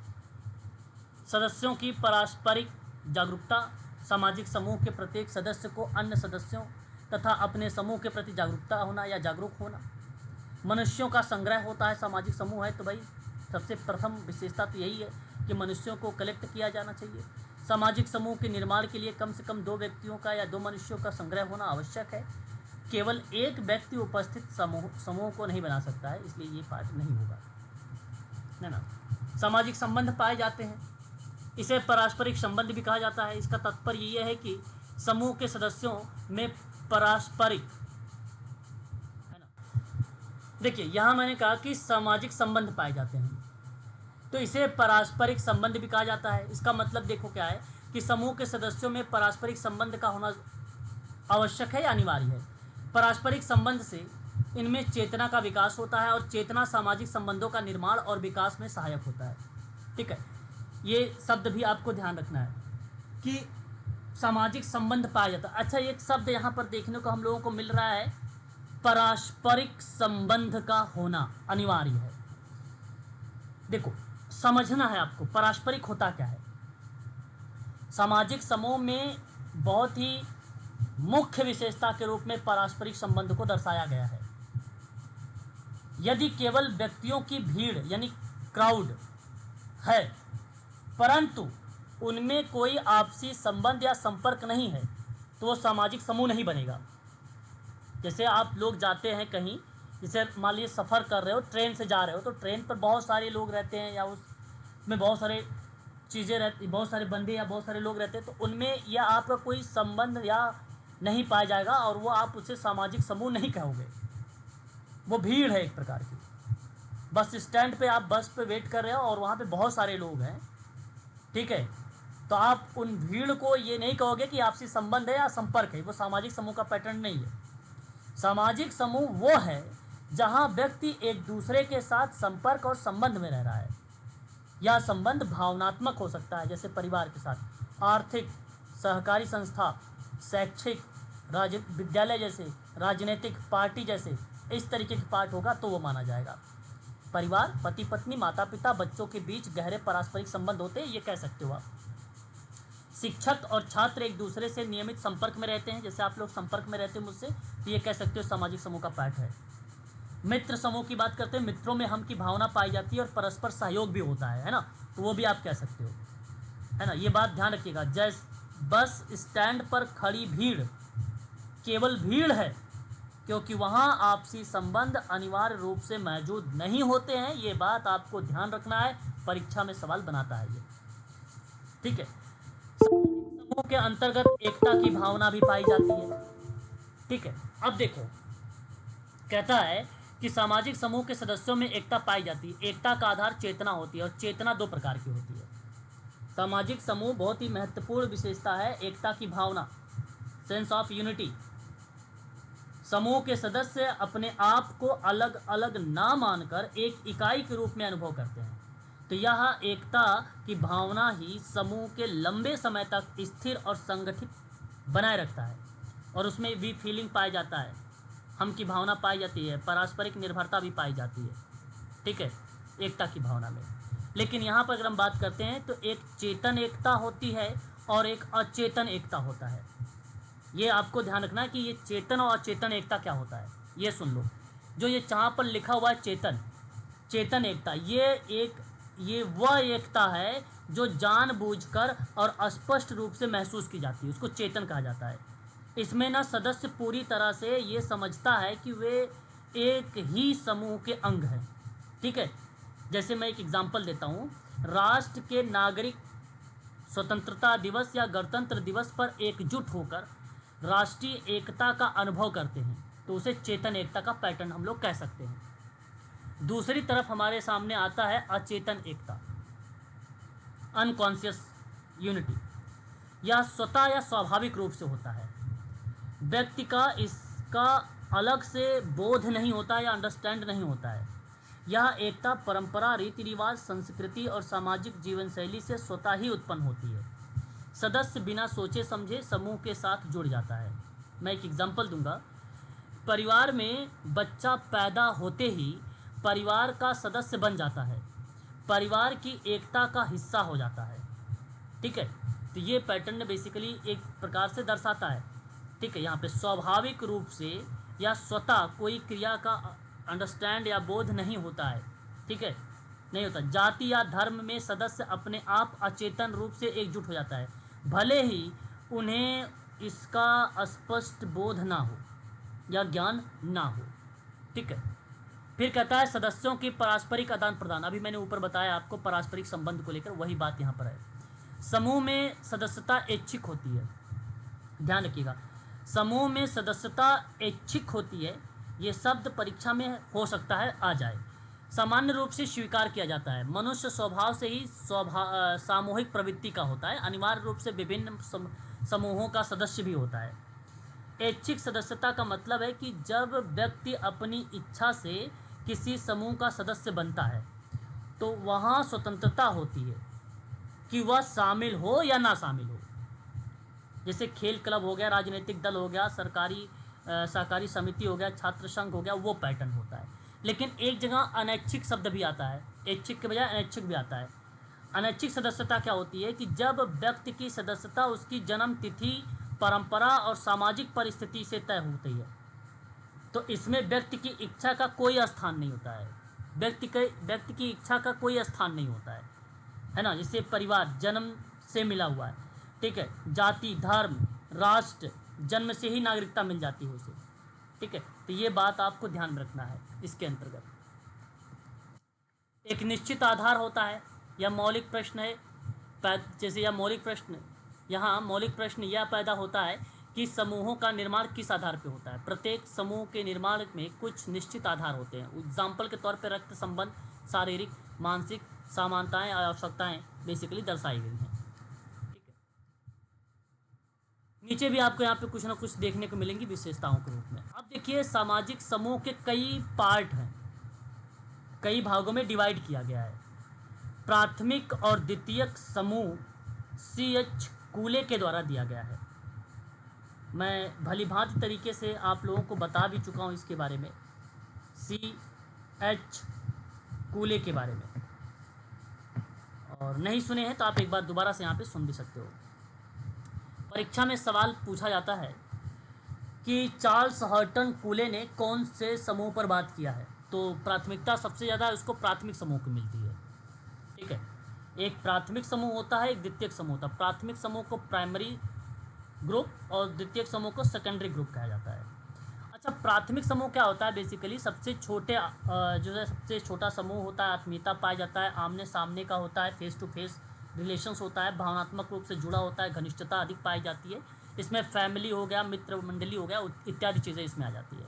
सदस्यों की पारस्परिक जागरूकता, सामाजिक समूह के प्रत्येक सदस्य को अन्य सदस्यों तथा अपने समूह के प्रति जागरूकता होना या जागरूक होना। मनुष्यों का संग्रह होता है, सामाजिक समूह है तो भाई सबसे प्रथम विशेषता तो यही है कि मनुष्यों को कलेक्ट किया जाना चाहिए। सामाजिक समूह के निर्माण के लिए कम से कम 2 व्यक्तियों का या 2 मनुष्यों का संग्रह होना आवश्यक है। केवल एक व्यक्ति उपस्थित समूह को नहीं बना सकता है, इसलिए ये पार्ट नहीं होगा, है ना। सामाजिक संबंध पाए जाते हैं, इसे पारस्परिक संबंध भी कहा जाता है। इसका तात्पर्य ये है कि समूह के सदस्यों में पारस्परिक, है ना। देखिए यहाँ मैंने कहा कि सामाजिक संबंध पाए जाते हैं, तो इसे पारस्परिक संबंध भी कहा जाता है। इसका मतलब देखो क्या है कि समूह के सदस्यों में पारस्परिक संबंध का होना आवश्यक है या अनिवार्य है। पारस्परिक संबंध से इनमें चेतना का विकास होता है और चेतना सामाजिक संबंधों का निर्माण और विकास में सहायक होता है। ठीक है, ये शब्द भी आपको ध्यान रखना है कि सामाजिक संबंध पाया जाता है। अच्छा, एक शब्द यहाँ पर देखने को हम लोगों को मिल रहा है, पारस्परिक संबंध का होना अनिवार्य है। देखो समझना है आपको पारस्परिक होता क्या है। सामाजिक समूह में बहुत ही मुख्य विशेषता के रूप में पारस्परिक संबंध को दर्शाया गया है। यदि केवल व्यक्तियों की भीड़ यानी क्राउड है परंतु उनमें कोई आपसी संबंध या संपर्क नहीं है तो वो सामाजिक समूह नहीं बनेगा। जैसे आप लोग जाते हैं कहीं, जैसे मान लीजिए सफ़र कर रहे हो, ट्रेन से जा रहे हो, तो ट्रेन पर बहुत सारे लोग रहते हैं या उसमें बहुत सारे चीज़ें रहती, बहुत सारे बंदे या बहुत सारे लोग रहते हैं, तो उनमें या आपका कोई संबंध या नहीं पाया जाएगा और वो आप उसे सामाजिक समूह नहीं कहोगे। वो भीड़ है एक प्रकार की। बस स्टैंड पे आप बस पे वेट कर रहे हो और वहाँ पे बहुत सारे लोग हैं, ठीक है, तो आप उन भीड़ को ये नहीं कहोगे कि आपसी संबंध है या संपर्क है। वो सामाजिक समूह का पैटर्न नहीं है। सामाजिक समूह वो है जहाँ व्यक्ति एक दूसरे के साथ संपर्क और संबंध में रह रहा है। यह संबंध भावनात्मक हो सकता है, जैसे परिवार के साथ, आर्थिक, सहकारी संस्था, शैक्षिक, विद्यालय जैसे, राजनीतिक पार्टी जैसे, इस तरीके के पार्ट होगा तो वो माना जाएगा। परिवार, पति पत्नी, माता पिता, बच्चों के बीच गहरे पारस्परिक संबंध होते हैं, ये कह सकते हो आप। शिक्षक और छात्र एक दूसरे से नियमित संपर्क में रहते हैं, जैसे आप लोग संपर्क में रहते हो मुझसे, तो ये कह सकते हो सामाजिक समूह का पार्ट है। मित्र समूह की बात करते हैं, मित्रों में हम की भावना पाई जाती है और परस्पर सहयोग भी होता है ना, तो वो भी आप कह सकते हो, है ना। ये बात ध्यान रखिएगा। जैसे बस स्टैंड पर खड़ी भीड़ केवल भीड़ है क्योंकि वहाँ आपसी संबंध अनिवार्य रूप से मौजूद नहीं होते हैं। ये बात आपको ध्यान रखना है, परीक्षा में सवाल बनाता है ये, ठीक है। समूह के अंतर्गत एकता की भावना भी पाई जाती है, ठीक है। अब देखो, कहता है कि सामाजिक समूह के सदस्यों में एकता पाई जाती है। एकता का आधार चेतना होती है और चेतना 2 प्रकार की होती है। सामाजिक समूह बहुत ही महत्वपूर्ण विशेषता है एकता की भावना, सेंस ऑफ यूनिटी। समूह के सदस्य अपने आप को अलग अलग ना मानकर एक इकाई के रूप में अनुभव करते हैं, तो यह एकता की भावना ही समूह के लंबे समय तक स्थिर और संगठित बनाए रखता है और उसमें भी फीलिंग पाया जाता है, हम की भावना पाई जाती है, पारस्परिक निर्भरता भी पाई जाती है, ठीक है, एकता की भावना में। लेकिन यहाँ पर अगर हम बात करते हैं तो एक चेतन एकता होती है और एक अचेतन एकता होता है। ये आपको ध्यान रखना है कि ये चेतन और अचेतन एकता क्या होता है, ये सुन लो। जो ये जहाँ पर लिखा हुआ है चेतन एकता, ये वह एकता है जो जानबूझकर और स्पष्ट रूप से महसूस की जाती है, उसको चेतन कहा जाता है। इसमें ना सदस्य पूरी तरह से ये समझता है कि वे एक ही समूह के अंग हैं, ठीक है। जैसे मैं एक एग्जांपल देता हूँ, राष्ट्र के नागरिक स्वतंत्रता दिवस या गणतंत्र दिवस पर एकजुट होकर राष्ट्रीय एकता का अनुभव करते हैं, तो उसे चेतन एकता का पैटर्न हम लोग कह सकते हैं। दूसरी तरफ हमारे सामने आता है अचेतन एकता, अनकॉन्शियस यूनिटी। यह स्वतः या स्वाभाविक रूप से होता है, व्यक्ति का इसका अलग से बोध नहीं होता या अंडरस्टैंड नहीं होता है। यह एकता परंपरा, रीति रिवाज, संस्कृति और सामाजिक जीवन शैली से स्वतः ही उत्पन्न होती है। सदस्य बिना सोचे समझे समूह के साथ जुड़ जाता है। मैं एक एग्जांपल दूंगा। परिवार में बच्चा पैदा होते ही परिवार का सदस्य बन जाता है, परिवार की एकता का हिस्सा हो जाता है। ठीक है। तो ये पैटर्न बेसिकली एक प्रकार से दर्शाता है, ठीक है। यहाँ पे स्वाभाविक रूप से या स्वतः कोई क्रिया का अंडरस्टैंड या बोध नहीं होता है, ठीक है, नहीं होता। जाति या धर्म में सदस्य अपने आप अचेतन रूप से एकजुट हो जाता है, भले ही उन्हें इसका स्पष्ट बोध ना हो या ज्ञान ना हो, ठीक है। फिर कहता है सदस्यों की पारस्परिक आदान प्रदान। अभी मैंने ऊपर बताया आपको पारस्परिक संबंध को लेकर, वही बात यहाँ पर है। समूह में सदस्यता ऐच्छिक होती है, ध्यान रखिएगा, समूह में सदस्यता ऐच्छिक होती है। ये शब्द परीक्षा में हो सकता है आ जाए। सामान्य रूप से स्वीकार किया जाता है। मनुष्य स्वभाव से ही सामूहिक प्रवृत्ति का होता है, अनिवार्य रूप से विभिन्न समूहों का सदस्य भी होता है। ऐच्छिक सदस्यता का मतलब है कि जब व्यक्ति अपनी इच्छा से किसी समूह का सदस्य बनता है तो वहाँ स्वतंत्रता होती है कि वह शामिल हो या ना शामिल हो। जैसे खेल क्लब हो गया, राजनीतिक दल हो गया, सरकारी सहकारी समिति हो गया, छात्र संघ हो गया, वो पैटर्न होता है। लेकिन एक जगह अनैच्छिक शब्द भी आता है, ऐच्छिक के बजाय अनैच्छिक भी आता है। अनैच्छिक सदस्यता क्या होती है कि जब व्यक्ति की सदस्यता उसकी जन्म तिथि, परंपरा और सामाजिक परिस्थिति से तय होती है, तो इसमें व्यक्ति की इच्छा का कोई स्थान नहीं होता है। व्यक्ति की इच्छा का कोई स्थान नहीं होता है ना। जैसे परिवार जन्म से मिला हुआ है, ठीक है, जाति, धर्म, राष्ट्र, जन्म से ही नागरिकता मिल जाती है उसे, ठीक है। तो ये बात आपको ध्यान में रखना है। इसके अंतर्गत एक निश्चित आधार होता है या मौलिक प्रश्न है। जैसे यह मौलिक प्रश्न, यहाँ मौलिक प्रश्न यह पैदा होता है कि समूहों का निर्माण किस आधार पर होता है। प्रत्येक समूह के निर्माण में कुछ निश्चित आधार होते हैं। एग्जाम्पल के तौर पर रक्त संबंध, शारीरिक, मानसिक समानताएं, आवश्यकताएं बेसिकली दर्शाई गई हैं, ठीक है। नीचे भी आपको यहाँ पे कुछ ना कुछ देखने को मिलेंगी विशेषताओं के रूप में। अब देखिए सामाजिक समूह के कई पार्ट हैं, कई भागों में डिवाइड किया गया है। प्राथमिक और द्वितीयक समूह CH कूले के द्वारा दिया गया है। मैं भली भांति तरीके से आप लोगों को बता भी चुका हूँ इसके बारे में, CH कूले के बारे में, और नहीं सुने हैं तो आप एक बार दोबारा से यहाँ पे सुन भी सकते हो। परीक्षा में सवाल पूछा जाता है कि चार्ल्स हर्टन कूले ने कौन से समूह पर बात किया है। तो प्राथमिकता सबसे ज़्यादा उसको प्राथमिक समूह को मिलती है, ठीक है। एक प्राथमिक समूह होता है, एक द्वितीयक समूह होता है। प्राथमिक समूह को प्राइमरी ग्रुप और द्वितीयक समूह को सेकेंडरी ग्रुप कहा जाता है। अच्छा, प्राथमिक समूह क्या होता है? बेसिकली सबसे छोटे जो है सबसे छोटा समूह होता है, आत्मीयता पाया जाता है, आमने सामने का होता है, फेस टू फेस रिलेशंस होता है, भावनात्मक रूप से जुड़ा होता है, घनिष्ठता अधिक पाई जाती है। इसमें फैमिली हो गया, मित्र मंडली हो गया, इत्यादि चीज़ें इसमें आ जाती है,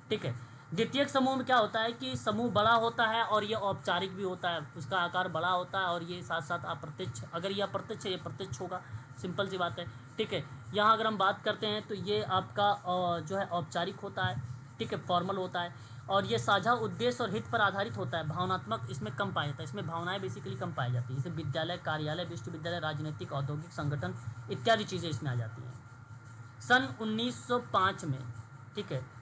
ठीक है। द्वितीयक समूह में क्या होता है कि समूह बड़ा होता है और ये औपचारिक भी होता है, उसका आकार बड़ा होता है और ये साथ साथ अप्रत्यक्ष, अगर ये अप्रत्यक्ष है ये प्रत्यक्ष होगा, सिंपल सी बात है, ठीक है। यहाँ अगर हम बात करते हैं तो ये आपका जो है औपचारिक होता है, ठीक है, फॉर्मल होता है, और ये साझा उद्देश्य और हित पर आधारित होता है। भावनात्मक इसमें कम पाया जाता है, इसमें भावनाएं बेसिकली कम पाई जाती है, जैसे विद्यालय, कार्यालय, विश्वविद्यालय, राजनीतिक, औद्योगिक संगठन इत्यादि चीज़ें इसमें आ जाती हैं। सन 1905 में, ठीक है,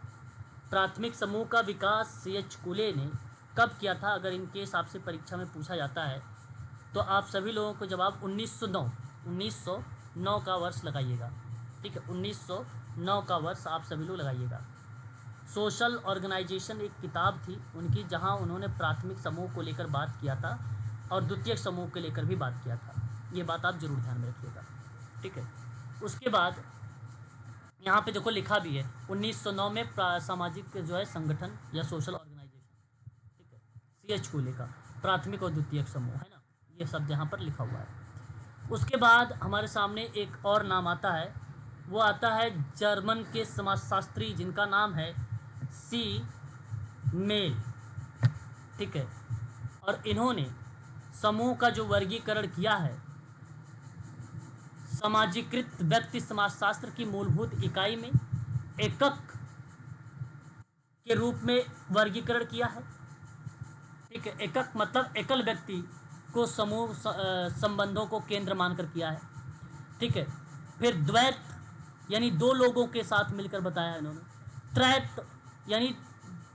प्राथमिक समूह का विकास CH कूले ने कब किया था? अगर इनके हिसाब से परीक्षा में पूछा जाता है तो आप सभी लोगों को जवाब 1909 का वर्ष लगाइएगा, ठीक है, 1909 का वर्ष आप सभी लोग लगाइएगा। सोशल ऑर्गेनाइजेशन एक किताब थी उनकी, जहां उन्होंने प्राथमिक समूह को लेकर बात किया था और द्वितीयक समूह को लेकर भी बात किया था। ये बात आप जरूर ध्यान में रखिएगा, ठीक है। उसके बाद यहाँ पे देखो लिखा भी है 1909 में सामाजिक जो है संगठन या सोशल ऑर्गेनाइजेशन, ठीक है, CH कूले का प्राथमिक और द्वितीयक समूह है ना, ये शब्द यहाँ पर लिखा हुआ है। उसके बाद हमारे सामने एक और नाम आता है, वो आता है जर्मन के समाजशास्त्री जिनका नाम है C मेल, ठीक है। और इन्होंने समूह का जो वर्गीकरण किया है समाजीकृत व्यक्ति समाजशास्त्र की मूलभूत इकाई में एकक के रूप में वर्गीकरण किया है, ठीक है। एकक मतलब एकल व्यक्ति को समूह संबंधों को केंद्र मानकर किया है, ठीक है। फिर द्वैत यानी दो लोगों के साथ मिलकर बताया है इन्होंने। त्रैत यानी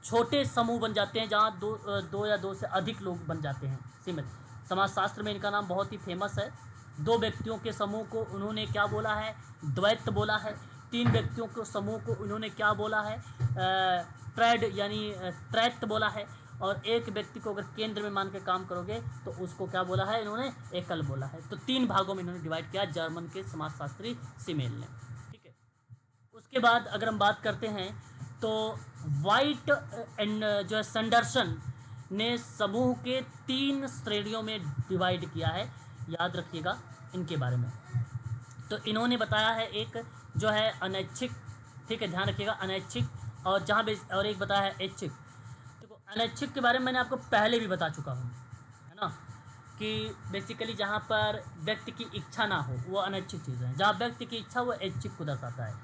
छोटे समूह बन जाते हैं जहाँ दो या दो से अधिक लोग बन जाते हैं, सीमित। समाजशास्त्र में इनका नाम बहुत ही फेमस है 2 व्यक्तियों के समूह को उन्होंने क्या बोला है, द्वैत बोला है। 3 व्यक्तियों के समूह को उन्होंने क्या बोला है, ट्रैड यानी त्रैत बोला है। और एक व्यक्ति को अगर केंद्र में मान के काम करोगे तो उसको क्या बोला है इन्होंने, एकल बोला है। तो 3 भागों में इन्होंने डिवाइड किया जर्मन के समाजशास्त्री सिमेल ने। ठीक है, उसके बाद अगर हम बात करते हैं तो वाइट एंड जो है संडरसन ने समूह के 3 श्रेणियों में डिवाइड किया है, याद रखिएगा इनके बारे में। तो इन्होंने बताया है एक जो है अनैच्छिक, ठीक है ध्यान रखिएगा, अनैच्छिक, और जहाँ भी और एक बताया है ऐच्छिक। देखो अनैच्छिक के बारे में मैंने आपको पहले भी बता चुका हूँ, है ना, कि बेसिकली जहाँ पर व्यक्ति की इच्छा ना हो वो अनैच्छिक चीज़ है, जहाँ व्यक्ति की इच्छा वो ऐच्छिक को दर्शाता है।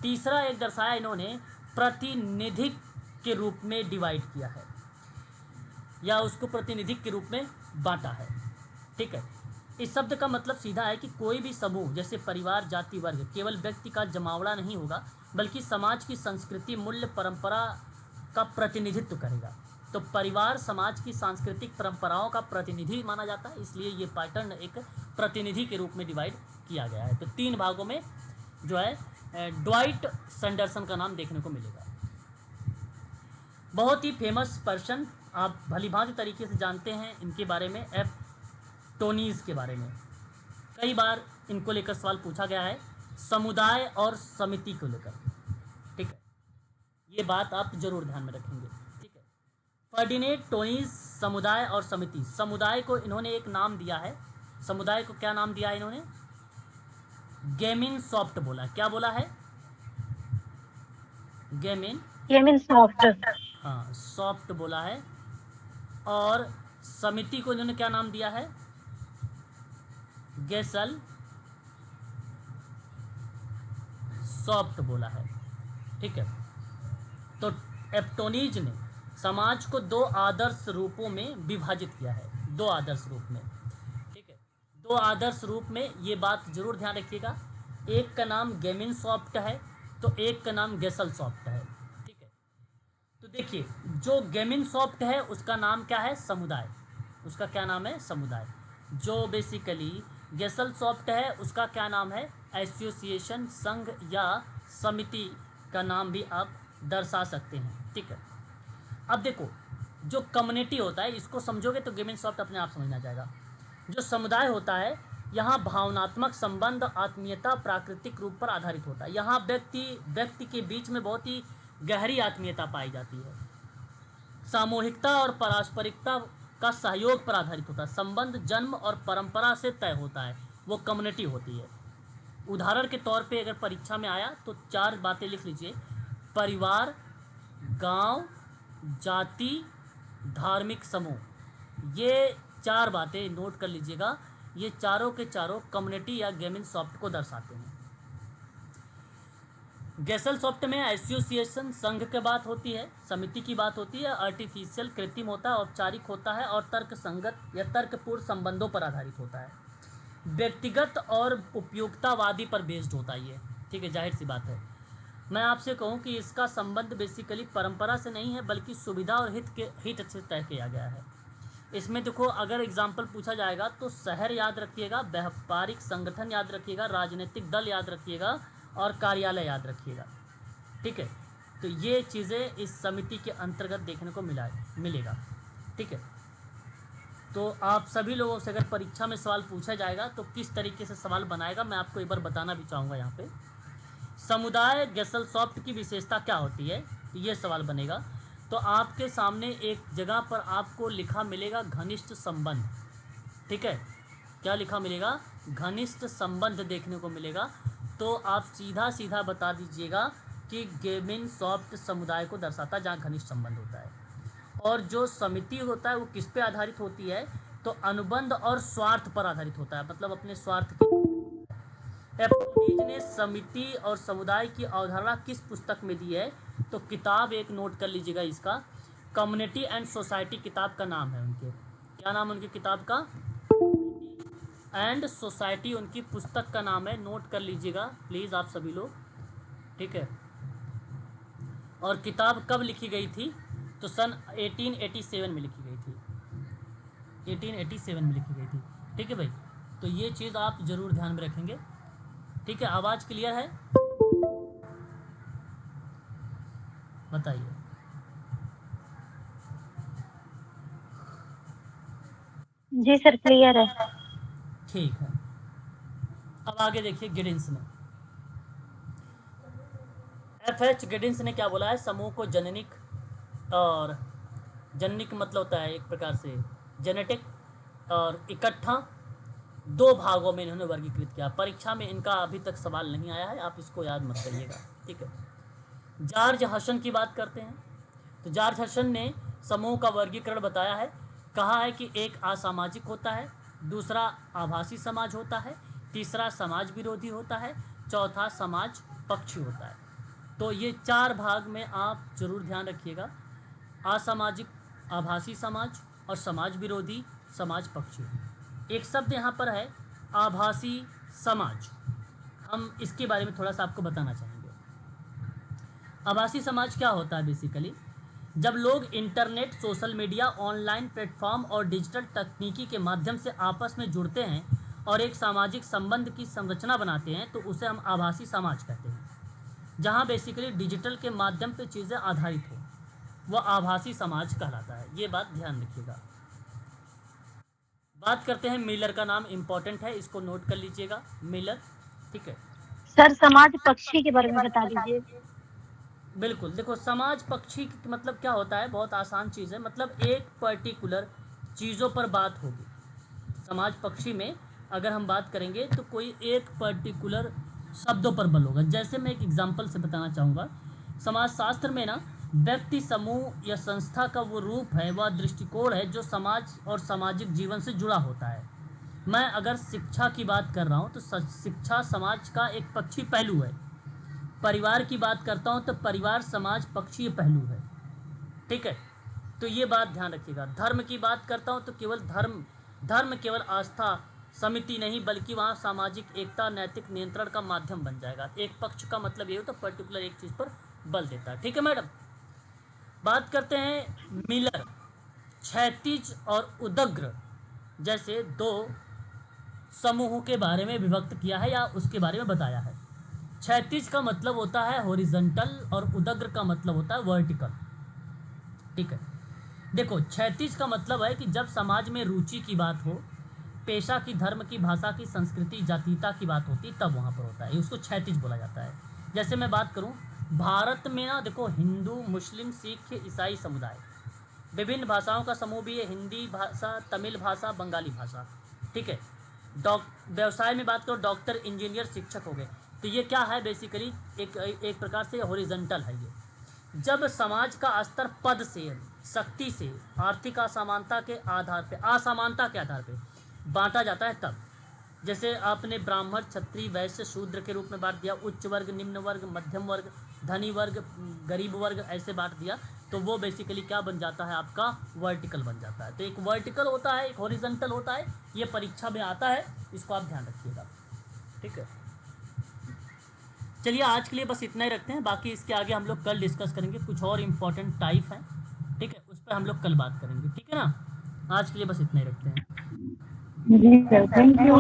तीसरा एक दर्शाया इन्होंने प्रतिनिधिक के रूप में डिवाइड किया है, या उसको प्रतिनिधिक के रूप में बांटा है। ठीक है, इस शब्द का मतलब सीधा है कि कोई भी समूह जैसे परिवार, जाति, वर्ग केवल व्यक्ति का जमावड़ा नहीं होगा, बल्कि समाज की संस्कृति, मूल्य, परंपरा का प्रतिनिधित्व करेगा। तो परिवार समाज की सांस्कृतिक परंपराओं का प्रतिनिधि माना जाता है, इसलिए ये पैटर्न एक प्रतिनिधि के रूप में डिवाइड किया गया है। तो 3 भागों में जो है ड्वाइट संडरसन का नाम देखने को मिलेगा। बहुत ही फेमस पर्सन, आप भलीभांति तरीके से जानते हैं इनके बारे में, एफ टोनीज के बारे में। कई बार इनको लेकर सवाल पूछा गया है, समुदाय और समिति को लेकर। ठीक है, ये बात आप जरूर ध्यान में रखेंगे। ठीक है, फर्डिनेंड टोनीज, समुदाय और समिति। समुदाय को इन्होंने एक नाम दिया है, समुदाय को क्या नाम दिया है इन्होंने, गेमिनसॉफ्ट बोला। क्या बोला है, सॉफ्ट। हाँ सॉफ्ट बोला है। और समिति को इन्होंने क्या नाम दिया है, गेसल सॉफ्ट बोला है। ठीक है, तो एप्टोनीज ने समाज को 2 आदर्श रूपों में विभाजित किया है, 2 आदर्श रूप में। ठीक है, 2 आदर्श रूप में, ये बात जरूर ध्यान रखिएगा। एक का नाम गेमिनसॉफ्ट है तो एक का नाम गेसल सॉफ्ट है। ठीक है, तो देखिए जो गेमिनसॉफ्ट है उसका नाम क्या है, समुदाय, उसका क्या नाम है, समुदाय। जो बेसिकली गेसल सॉफ्ट है उसका क्या नाम है, एसोसिएशन, संघ या समिति का नाम भी आप दर्शा सकते हैं। ठीक है, अब देखो जो कम्युनिटी होता है इसको समझोगे तो गेमिनसॉफ्ट अपने आप समझ में आ जाएगा। जो समुदाय होता है यहाँ भावनात्मक संबंध, आत्मीयता प्राकृतिक रूप पर आधारित होता है। यहाँ व्यक्ति के बीच में बहुत ही गहरी आत्मीयता पाई जाती है, सामूहिकता और पारस्परिकता का सहयोग पर आधारित होता है। संबंध जन्म और परंपरा से तय होता है, वो कम्युनिटी होती है। उदाहरण के तौर पे अगर परीक्षा में आया तो 4 बातें लिख लीजिए, परिवार, गांव, जाति, धार्मिक समूह। ये 4 बातें नोट कर लीजिएगा, ये चारों के चारों कम्युनिटी या गेमिनसॉफ्ट को दर्शाते हैं। गेसलसॉफ्ट में एसोसिएशन, संघ की बात होती है, समिति की बात होती है, आर्टिफिशियल कृत्रिम होता है, औपचारिक होता है और तर्क संगत या तर्कपूर्ण संबंधों पर आधारित होता है। व्यक्तिगत और उपयोगितावादी पर बेस्ड होता है ये। ठीक है, जाहिर सी बात है। मैं आपसे कहूँ कि इसका संबंध बेसिकली परंपरा से नहीं है बल्कि सुविधा और हित से तय किया गया है। इसमें देखो अगर एग्जाम्पल पूछा जाएगा तो शहर याद रखिएगा, व्यापारिक संगठन याद रखिएगा, राजनीतिक दल याद रखिएगा और कार्यालय याद रखिएगा। ठीक है, तो ये चीज़ें इस समिति के अंतर्गत देखने को मिलेगा। ठीक है, तो आप सभी लोगों से अगर परीक्षा में सवाल पूछा जाएगा तो किस तरीके से सवाल बनाएगा मैं आपको एक बार बताना भी चाहूँगा। यहाँ पे समुदाय गेसलसॉफ्ट की विशेषता क्या होती है, ये सवाल बनेगा। तो आपके सामने एक जगह पर आपको लिखा मिलेगा घनिष्ठ संबंध। ठीक है, क्या लिखा मिलेगा, घनिष्ठ संबंध देखने को मिलेगा। तो आप सीधा सीधा बता दीजिएगा कि गेमिनसॉफ्ट समुदाय को दर्शाता है जहाँ घनिष्ठ संबंध होता है। और जो समिति होता है वो किस पे आधारित होती है, तो अनुबंध और स्वार्थ पर आधारित होता है, मतलब अपने स्वार्थ की। एप्टोनीज ने समिति और समुदाय की अवधारणा किस पुस्तक में दी है, तो किताब एक नोट कर लीजिएगा इसका, कम्युनिटी एंड सोसाइटी किताब का नाम है उनके। क्या नाम है उनकी किताब का, एंड सोसाइटी उनकी पुस्तक का नाम है, नोट कर लीजिएगा प्लीज़ आप सभी लोग। ठीक है, और किताब कब लिखी गई थी, तो सन 1887 में लिखी गई थी, 1887 में लिखी गई थी। ठीक है भाई, तो ये चीज़ आप जरूर ध्यान में रखेंगे। ठीक है, आवाज़ क्लियर है? बताइए। जी सर क्लियर है। ठीक है, अब आगे देखिए गिडिंस ने, FH गिडिंस ने क्या बोला है, समूह को जननिक, और जननिक मतलब होता है एक प्रकार से जेनेटिक, और इकट्ठा दो भागों में इन्होंने वर्गीकृत किया। परीक्षा में इनका अभी तक सवाल नहीं आया है, आप इसको याद मत करिएगा। ठीक है, जॉर्ज हर्शन की बात करते हैं। तो जॉर्ज हर्शन ने समूह का वर्गीकरण बताया है, कहा है कि एक असामाजिक होता है, दूसरा आभासी समाज होता है, तीसरा समाज विरोधी होता है, चौथा समाज पक्षी होता है। तो ये 4 भाग में आप जरूर ध्यान रखिएगा, असामाजिक, आभासी समाज और समाज विरोधी, समाज पक्षी। एक शब्द यहाँ पर है आभासी समाज, हम इसके बारे में थोड़ा सा आपको बताना चाहेंगे। आभासी समाज क्या होता है? बेसिकली जब लोग internet, social media, online platform और डिजिटल तकनीकी के माध्यम से आपस में जुड़ते हैं और एक सामाजिक संबंध की संरचना बनाते हैं, तो उसे हम आभासी समाज कहते हैं। जहाँ बेसिकली डिजिटल के माध्यम पे चीज़ें आधारित हो, वह आभासी समाज कहलाता है। ये बात ध्यान रखिएगा। बात करते हैं मिलर का नाम इम्पोर्टेंट है, इसको नोट कर लीजिएगा, मिलर। ठीक है सर समाज पक्षी के बारे में बता दीजिए। बिल्कुल, देखो समाज पक्षी मतलब क्या होता है, बहुत आसान चीज़ है, मतलब एक पर्टिकुलर चीज़ों पर बात होगी। समाज पक्षी में अगर हम बात करेंगे तो कोई एक पर्टिकुलर शब्दों पर बल होगा। जैसे मैं एक एग्जांपल से बताना चाहूँगा, समाजशास्त्र में ना व्यक्ति, समूह या संस्था का वो रूप है, वह दृष्टिकोण है जो समाज और सामाजिक जीवन से जुड़ा होता है। मैं अगर शिक्षा की बात कर रहा हूँ तो शिक्षा समाज का एक पक्षी पहलू है। परिवार की बात करता हूँ तो परिवार समाज पक्षीय पहलू है। ठीक है, तो ये बात ध्यान रखिएगा। धर्म की बात करता हूँ तो केवल धर्म केवल आस्था समिति नहीं, बल्कि वहाँ सामाजिक एकता, नैतिक नियंत्रण का माध्यम बन जाएगा। एक पक्ष का मतलब ये होता है पर्टिकुलर एक चीज़ पर बल देता है। ठीक है मैडम, बात करते हैं मिलर, क्षैतिज और उदग्र जैसे 2 समूहों के बारे में विभक्त किया है या उसके बारे में बताया है। क्षैतिज का मतलब होता है हॉरिजॉन्टल और उदग्र का मतलब होता है वर्टिकल। ठीक है, देखो क्षैतिज का मतलब है कि जब समाज में रुचि की बात हो, पेशा की, धर्म की, भाषा की, संस्कृति, जातीयता की बात होती, तब वहाँ पर होता है, उसको क्षैतिज बोला जाता है। जैसे मैं बात करूँ भारत में ना, देखो हिंदू, मुस्लिम, सिख, ईसाई समुदाय, विभिन्न भाषाओं का समूह भी है, हिंदी भाषा, तमिल भाषा, बंगाली भाषा। ठीक है, व्यवसाय में बात करो, डॉक्टर, इंजीनियर, शिक्षक हो गए। तो ये क्या है, बेसिकली एक प्रकार से हॉरिजॉन्टल है ये। जब समाज का स्तर पद से, शक्ति से, आर्थिक असमानता के आधार पे बांटा जाता है, तब जैसे आपने ब्राह्मण, क्षत्रिय, वैश्य, शूद्र के रूप में बांट दिया, उच्च वर्ग, निम्न वर्ग, मध्यम वर्ग, धनी वर्ग, गरीब वर्ग, ऐसे बांट दिया, तो वो बेसिकली क्या बन जाता है, आपका वर्टिकल बन जाता है। तो एक वर्टिकल होता है, एक हॉरिजॉन्टल होता है, ये परीक्षा में आता है, इसको आप ध्यान रखिएगा। ठीक है, चलिए आज के लिए बस इतना ही रखते हैं, बाकी इसके आगे हम लोग कल डिस्कस करेंगे, कुछ और इम्पोर्टेंट टाइप हैं। ठीक है, उस पर हम लोग कल बात करेंगे। ठीक है ना, आज के लिए बस इतना ही रखते हैं। जी सर, थैंक यू।